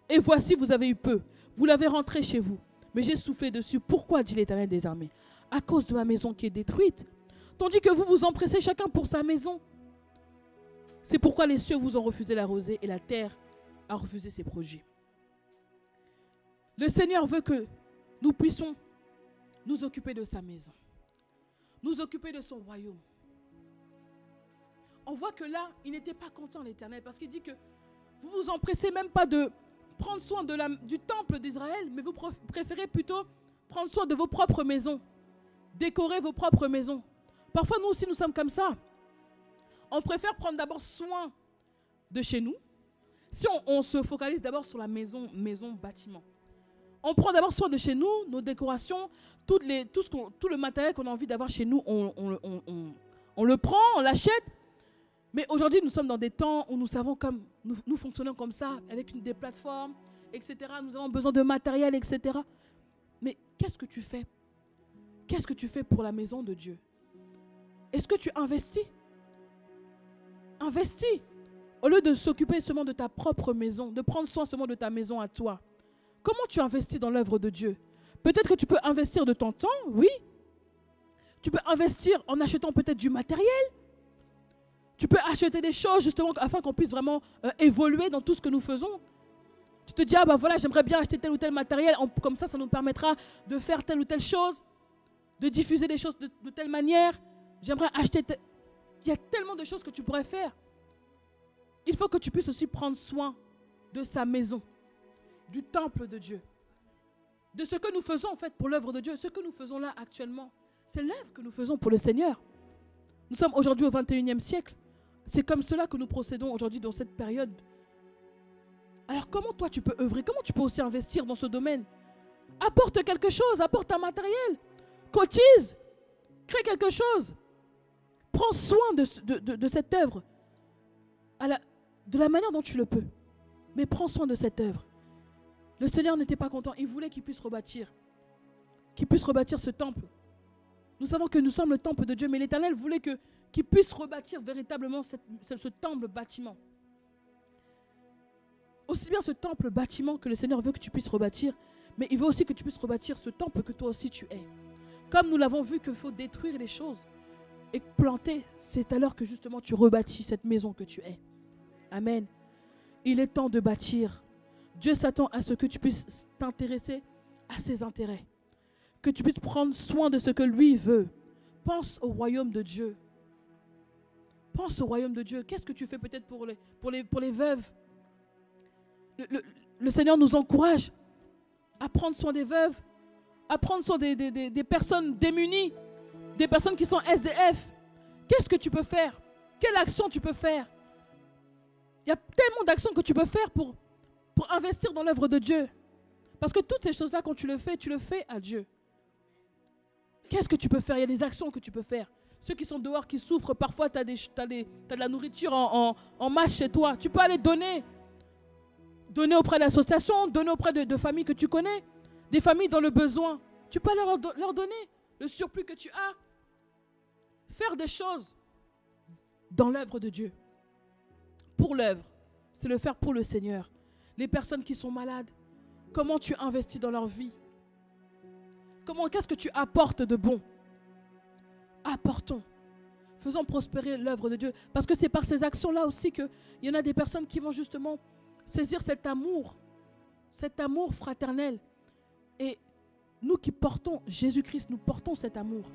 et voici, vous avez eu peu. Vous l'avez rentré chez vous, mais j'ai soufflé dessus. Pourquoi, dit l'Éternel des armées? À cause de ma maison qui est détruite. Tandis que vous vous empressez chacun pour sa maison. C'est pourquoi les cieux vous ont refusé la rosée et la terre a refusé ses produits. Le Seigneur veut que nous puissions nous occuper de sa maison, nous occuper de son royaume. On voit que là, il n'était pas content, l'Éternel, parce qu'il dit que vous vous empressez même pas de prendre soin du temple d'Israël, mais vous préférez plutôt prendre soin de vos propres maisons, décorer vos propres maisons. Parfois, nous aussi, nous sommes comme ça. On préfère prendre d'abord soin de chez nous. Si on se focalise d'abord sur la maison, bâtiment. On prend d'abord soin de chez nous, nos décorations, tout le matériel qu'on a envie d'avoir chez nous, on le prend, on l'achète. Mais aujourd'hui, nous sommes dans des temps où nous savons comme nous fonctionnons comme ça, avec des plateformes, etc. Nous avons besoin de matériel, etc. Mais qu'est-ce que tu fais? Qu'est-ce que tu fais pour la maison de Dieu? Est-ce que tu investis? Investis. Au lieu de s'occuper seulement de ta propre maison, de prendre soin seulement de ta maison à toi. Comment tu investis dans l'œuvre de Dieu? Peut-être que tu peux investir de ton temps, oui. Tu peux investir en achetant peut-être du matériel. Tu peux acheter des choses justement afin qu'on puisse vraiment évoluer dans tout ce que nous faisons. Tu te dis, ah ben voilà, j'aimerais bien acheter tel ou tel matériel. Comme ça nous permettra de faire telle ou telle chose, de diffuser des choses de telle manière. J'aimerais acheter... Il y a tellement de choses que tu pourrais faire. Il faut que tu puisses aussi prendre soin de sa maison, du temple de Dieu, de ce que nous faisons en fait pour l'œuvre de Dieu. Ce que nous faisons là actuellement, c'est l'œuvre que nous faisons pour le Seigneur. Nous sommes aujourd'hui au 21e siècle. C'est comme cela que nous procédons aujourd'hui dans cette période. Alors comment toi tu peux œuvrer? Comment tu peux aussi investir dans ce domaine? Apporte quelque chose, apporte un matériel, cotise, crée quelque chose. Prends soin de cette œuvre de la manière dont tu le peux. Mais prends soin de cette œuvre. Le Seigneur n'était pas content. Il voulait qu'il puisse rebâtir ce temple. Nous savons que nous sommes le temple de Dieu, mais l'Éternel voulait qu'il puisse rebâtir véritablement ce temple bâtiment. Aussi bien ce temple bâtiment que le Seigneur veut que tu puisses rebâtir, mais il veut aussi que tu puisses rebâtir ce temple que toi aussi tu es. Comme nous l'avons vu qu'il faut détruire les choses et planter, c'est alors que justement tu rebâtis cette maison que tu es. Amen. Il est temps de bâtir. Dieu s'attend à ce que tu puisses t'intéresser à ses intérêts. Que tu puisses prendre soin de ce que lui veut. Pense au royaume de Dieu. Pense au royaume de Dieu. Qu'est-ce que tu fais peut-être pour les veuves? Le Seigneur nous encourage à prendre soin des veuves, à prendre soin des personnes démunies, des personnes qui sont SDF. Qu'est-ce que tu peux faire? Quelle action tu peux faire? Il y a tellement d'actions que tu peux faire pour investir dans l'œuvre de Dieu. Parce que toutes ces choses-là, quand tu le fais à Dieu. Qu'est-ce que tu peux faire? Il y a des actions que tu peux faire. Ceux qui sont dehors, qui souffrent, parfois tu as de la nourriture en masse chez toi. Tu peux aller donner. Donner auprès d'associations, donner auprès de familles que tu connais. Des familles dans le besoin. Tu peux aller leur donner le surplus que tu as. Faire des choses dans l'œuvre de Dieu. Pour l'œuvre, c'est le faire pour le Seigneur. Les personnes qui sont malades, comment tu investis dans leur vie? Qu'est-ce que tu apportes de bon? Apportons. Faisons prospérer l'œuvre de Dieu. Parce que c'est par ces actions-là aussi qu'il y en a des personnes qui vont justement saisir cet amour fraternel. Et nous qui portons Jésus-Christ, nous portons cet amour.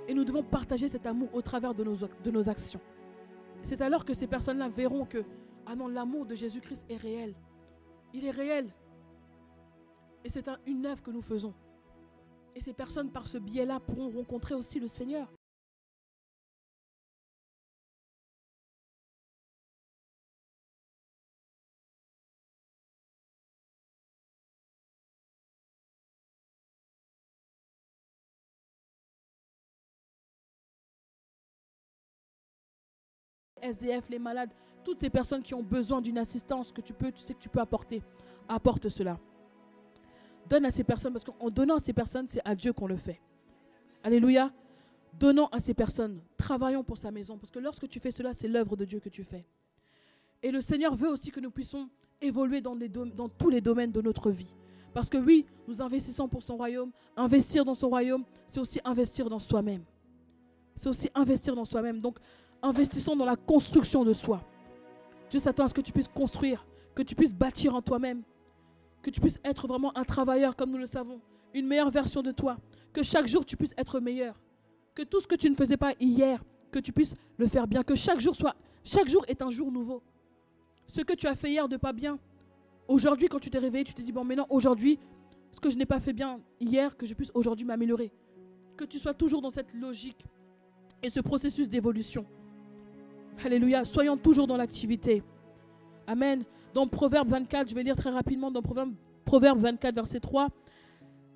Et nous devons partager cet amour au travers de nos actions. C'est alors que ces personnes-là verront que, ah non, l'amour de Jésus-Christ est réel. Il est réel. Et c'est une œuvre que nous faisons. Et ces personnes, par ce biais-là, pourront rencontrer aussi le Seigneur. SDF, les malades, toutes ces personnes qui ont besoin d'une assistance que tu sais que tu peux apporter. Apporte cela. Donne à ces personnes, parce qu'en donnant à ces personnes, c'est à Dieu qu'on le fait. Alléluia. Donnons à ces personnes. Travaillons pour sa maison, parce que lorsque tu fais cela, c'est l'œuvre de Dieu que tu fais. Et le Seigneur veut aussi que nous puissions évoluer dans tous les domaines de notre vie. Parce que oui, nous investissons pour son royaume. Investir dans son royaume, c'est aussi investir dans soi-même. C'est aussi investir dans soi-même. Donc, investissons dans la construction de soi. Dieu s'attend à ce que tu puisses construire, que tu puisses bâtir en toi-même, que tu puisses être vraiment un travailleur comme nous le savons, une meilleure version de toi, que chaque jour tu puisses être meilleur, que tout ce que tu ne faisais pas hier, que tu puisses le faire bien, que chaque jour est un jour nouveau. Ce que tu as fait hier de pas bien, aujourd'hui quand tu t'es réveillé, tu t'es dit bon maintenant aujourd'hui, ce que je n'ai pas fait bien hier, que je puisse aujourd'hui m'améliorer. Que tu sois toujours dans cette logique et ce processus d'évolution. Alléluia, soyons toujours dans l'activité. Amen. Dans Proverbe 24, je vais lire très rapidement, dans Proverbe 24, verset 3,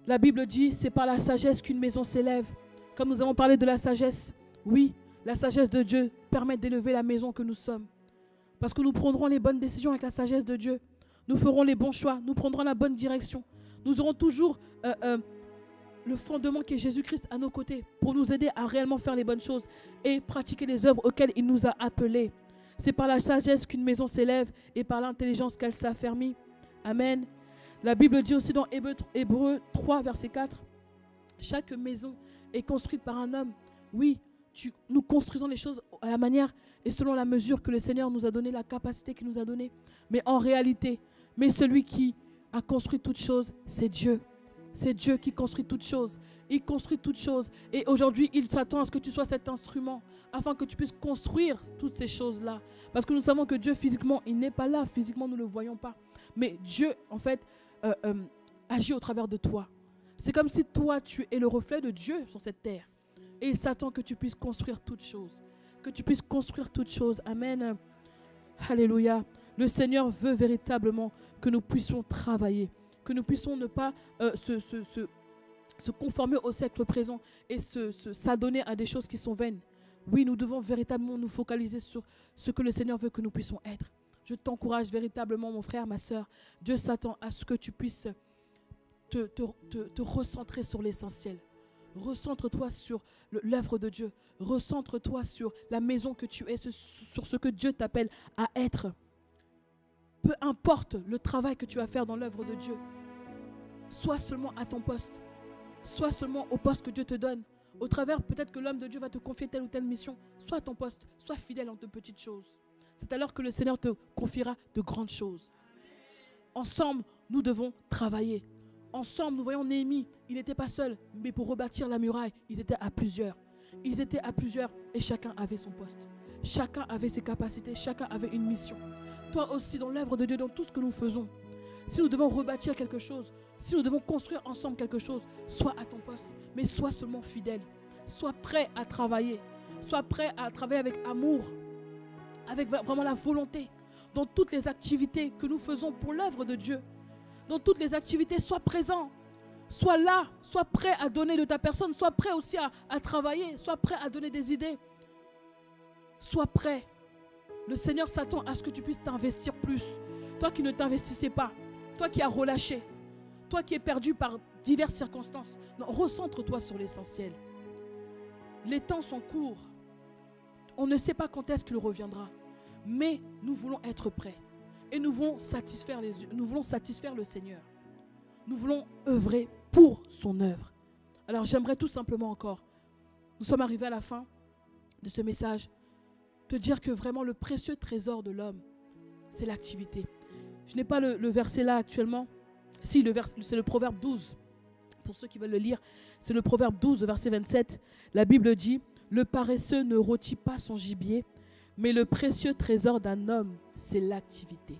la Bible dit, c'est par la sagesse qu'une maison s'élève. Comme nous avons parlé de la sagesse, oui, la sagesse de Dieu permet d'élever la maison que nous sommes. Parce que nous prendrons les bonnes décisions avec la sagesse de Dieu. Nous ferons les bons choix, nous prendrons la bonne direction. Nous aurons toujours le fondement qui est Jésus-Christ à nos côtés pour nous aider à réellement faire les bonnes choses et pratiquer les œuvres auxquelles il nous a appelés. C'est par la sagesse qu'une maison s'élève et par l'intelligence qu'elle s'affermit. Amen. La Bible dit aussi dans Hébreux 3, verset 4, chaque maison est construite par un homme. Oui, nous construisons les choses à la manière et selon la mesure que le Seigneur nous a donné, la capacité qu'il nous a donnée. Mais en réalité, celui qui a construit toutes choses, c'est Dieu. C'est Dieu qui construit toutes choses. Il construit toutes choses. Et aujourd'hui, il s'attend à ce que tu sois cet instrument afin que tu puisses construire toutes ces choses-là. Parce que nous savons que Dieu, physiquement, il n'est pas là. Physiquement, nous ne le voyons pas. Mais Dieu, en fait, agit au travers de toi. C'est comme si toi, tu es le reflet de Dieu sur cette terre. Et il s'attend que tu puisses construire toutes choses. Que tu puisses construire toutes choses. Amen. Alléluia. Le Seigneur veut véritablement que nous puissions travailler. Que nous puissions ne pas se conformer au siècle présent et s'adonner à des choses qui sont vaines. Oui, nous devons véritablement nous focaliser sur ce que le Seigneur veut que nous puissions être. Je t'encourage véritablement, mon frère, ma soeur. Dieu s'attend à ce que tu puisses te recentrer sur l'essentiel. Recentre-toi sur l'œuvre de Dieu. Recentre-toi sur la maison que tu es, sur ce que Dieu t'appelle à être. Peu importe le travail que tu vas faire dans l'œuvre de Dieu. Sois seulement à ton poste. Sois seulement au poste que Dieu te donne. Au travers, peut-être que l'homme de Dieu va te confier telle ou telle mission. Sois à ton poste. Sois fidèle en de petites choses. C'est alors que le Seigneur te confiera de grandes choses. Ensemble, nous devons travailler. Ensemble, nous voyons Néhémie. Il n'était pas seul, mais pour rebâtir la muraille, ils étaient à plusieurs. Ils étaient à plusieurs et chacun avait son poste. Chacun avait ses capacités, chacun avait une mission. Toi aussi, dans l'œuvre de Dieu, dans tout ce que nous faisons, si nous devons rebâtir quelque chose, si nous devons construire ensemble quelque chose, sois à ton poste, mais sois seulement fidèle. Sois prêt à travailler. Sois prêt à travailler avec amour, avec vraiment la volonté, dans toutes les activités que nous faisons pour l'œuvre de Dieu. Dans toutes les activités, sois présent. Sois là, sois prêt à donner de ta personne, sois prêt aussi à travailler, sois prêt à donner des idées. Sois prêt. Le Seigneur s'attend à ce que tu puisses t'investir plus. Toi qui ne t'investissais pas, toi qui as relâché, toi qui es perdu par diverses circonstances. Non, recentre-toi sur l'essentiel. Les temps sont courts. On ne sait pas quand est-ce qu'il reviendra. Mais nous voulons être prêts. Et nous voulons satisfaire le Seigneur. Nous voulons œuvrer pour son œuvre. Alors j'aimerais tout simplement encore, nous sommes arrivés à la fin de ce message, te dire que vraiment le précieux trésor de l'homme, c'est l'activité. Je n'ai pas le verset là actuellement. Si, c'est le Proverbe 12. Pour ceux qui veulent le lire, c'est le Proverbe 12, verset 27. La Bible dit, « Le paresseux ne rôtit pas son gibier, mais le précieux trésor d'un homme, c'est l'activité. »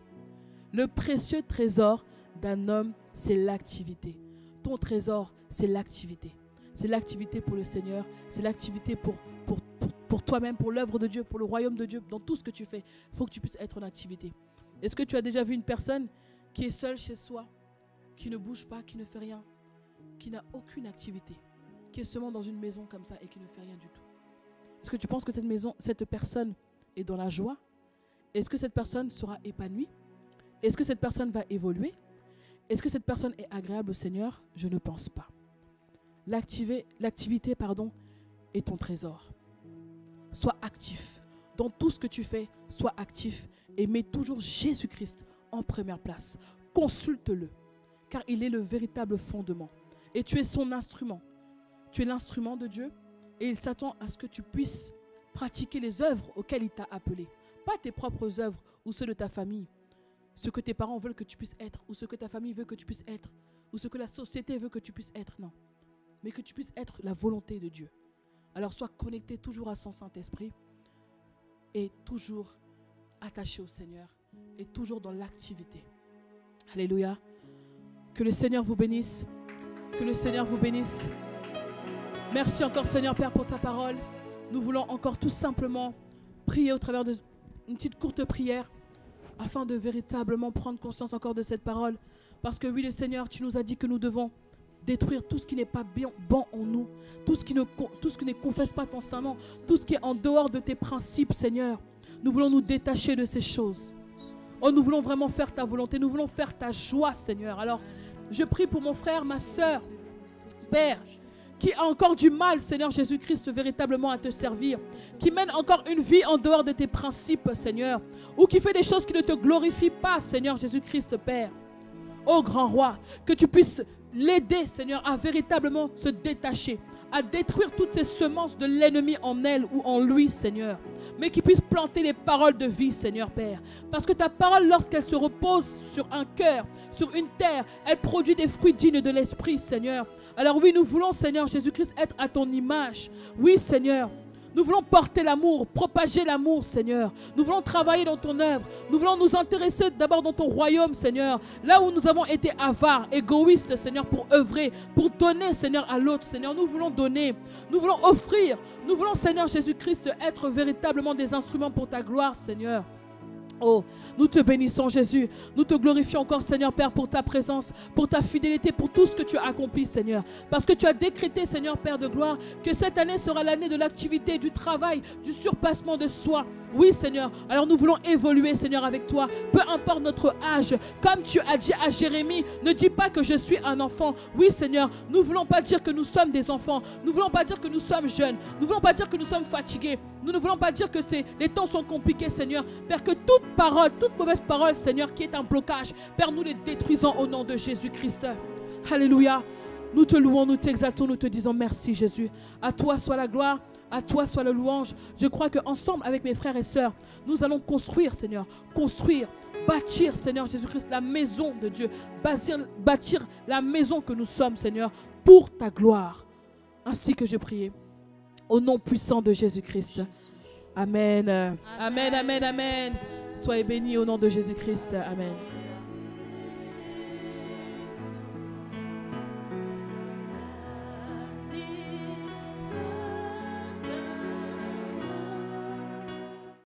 Le précieux trésor d'un homme, c'est l'activité. Ton trésor, c'est l'activité. C'est l'activité pour le Seigneur, c'est l'activité pour toi-même, pour l'œuvre de Dieu, pour le royaume de Dieu. Dans tout ce que tu fais, il faut que tu puisses être en activité. Est-ce que tu as déjà vu une personne qui est seule chez soi, qui ne bouge pas, qui ne fait rien, qui n'a aucune activité, qui est seulement dans une maison comme ça et qui ne fait rien du tout? Est-ce que tu penses que cette personne et dans la joie? Est-ce que cette personne sera épanouie? Est-ce que cette personne va évoluer? Est-ce que cette personne est agréable au Seigneur? Je ne pense pas. L'activité, est ton trésor. Sois actif. Dans tout ce que tu fais, sois actif et mets toujours Jésus-Christ en première place. Consulte-le, car il est le véritable fondement. Et tu es son instrument. Tu es l'instrument de Dieu et il s'attend à ce que tu puisses pratiquer les œuvres auxquelles il t'a appelé. Pas tes propres œuvres ou ceux de ta famille. Ce que tes parents veulent que tu puisses être, ou ce que ta famille veut que tu puisses être, ou ce que la société veut que tu puisses être, non. Mais que tu puisses être la volonté de Dieu. Alors sois connecté toujours à son Saint-Esprit et toujours attaché au Seigneur et toujours dans l'activité. Alléluia. Que le Seigneur vous bénisse. Que le Seigneur vous bénisse. Merci encore Seigneur Père pour ta parole. Nous voulons encore tout simplement prier au travers d'une petite courte prière afin de véritablement prendre conscience encore de cette parole. Parce que oui, le Seigneur, tu nous as dit que nous devons détruire tout ce qui n'est pas bon en nous, tout ce qui ne confesse pas ton Saint-Nom, tout ce qui est en dehors de tes principes, Seigneur. Nous voulons nous détacher de ces choses. Oh, nous voulons vraiment faire ta volonté, nous voulons faire ta joie, Seigneur. Alors, je prie pour mon frère, ma soeur, Père, qui a encore du mal, Seigneur Jésus-Christ, véritablement à te servir, qui mène encore une vie en dehors de tes principes, Seigneur, ou qui fait des choses qui ne te glorifient pas, Seigneur Jésus-Christ, Père. Ô grand roi, que tu puisses l'aider, Seigneur, à véritablement se détacher, à détruire toutes ces semences de l'ennemi en elle ou en lui, Seigneur, mais qu'il puisse planter les paroles de vie, Seigneur Père. Parce que ta parole, lorsqu'elle se repose sur un cœur, sur une terre, elle produit des fruits dignes de l'Esprit, Seigneur. Alors oui, nous voulons, Seigneur Jésus-Christ, être à ton image. Oui, Seigneur. Nous voulons porter l'amour, propager l'amour, Seigneur. Nous voulons travailler dans ton œuvre. Nous voulons nous intéresser d'abord dans ton royaume, Seigneur. Là où nous avons été avares, égoïstes, Seigneur, pour œuvrer, pour donner, Seigneur, à l'autre, Seigneur. Nous voulons donner, nous voulons offrir. Nous voulons, Seigneur Jésus-Christ, être véritablement des instruments pour ta gloire, Seigneur. Oh, nous te bénissons, Jésus. Nous te glorifions encore, Seigneur Père, pour ta présence, pour ta fidélité, pour tout ce que tu as accompli, Seigneur. Parce que tu as décrété, Seigneur Père de gloire, que cette année sera l'année de l'activité, du travail, du surpassement de soi. Oui, Seigneur. Alors nous voulons évoluer, Seigneur, avec toi. Peu importe notre âge. Comme tu as dit à Jérémie, ne dis pas que je suis un enfant. Oui, Seigneur. Nous ne voulons pas dire que nous sommes des enfants. Nous ne voulons pas dire que nous sommes jeunes. Nous ne voulons pas dire que nous sommes fatigués. Nous ne voulons pas dire que les temps sont compliqués, Seigneur. Père, que toute parole, toute mauvaise parole, Seigneur, qui est un blocage, Père, nous les détruisons au nom de Jésus-Christ. Alléluia. Nous te louons, nous t'exaltons, nous te disons merci, Jésus. À toi soit la gloire. À toi soit le louange. Je crois qu'ensemble, avec mes frères et sœurs, nous allons construire, Seigneur, bâtir, Seigneur Jésus-Christ, la maison de Dieu, bâtir la maison que nous sommes, Seigneur, pour ta gloire. Ainsi que je prie, au nom puissant de Jésus-Christ. Amen. Amen, amen, amen. Soyez bénis au nom de Jésus-Christ. Amen.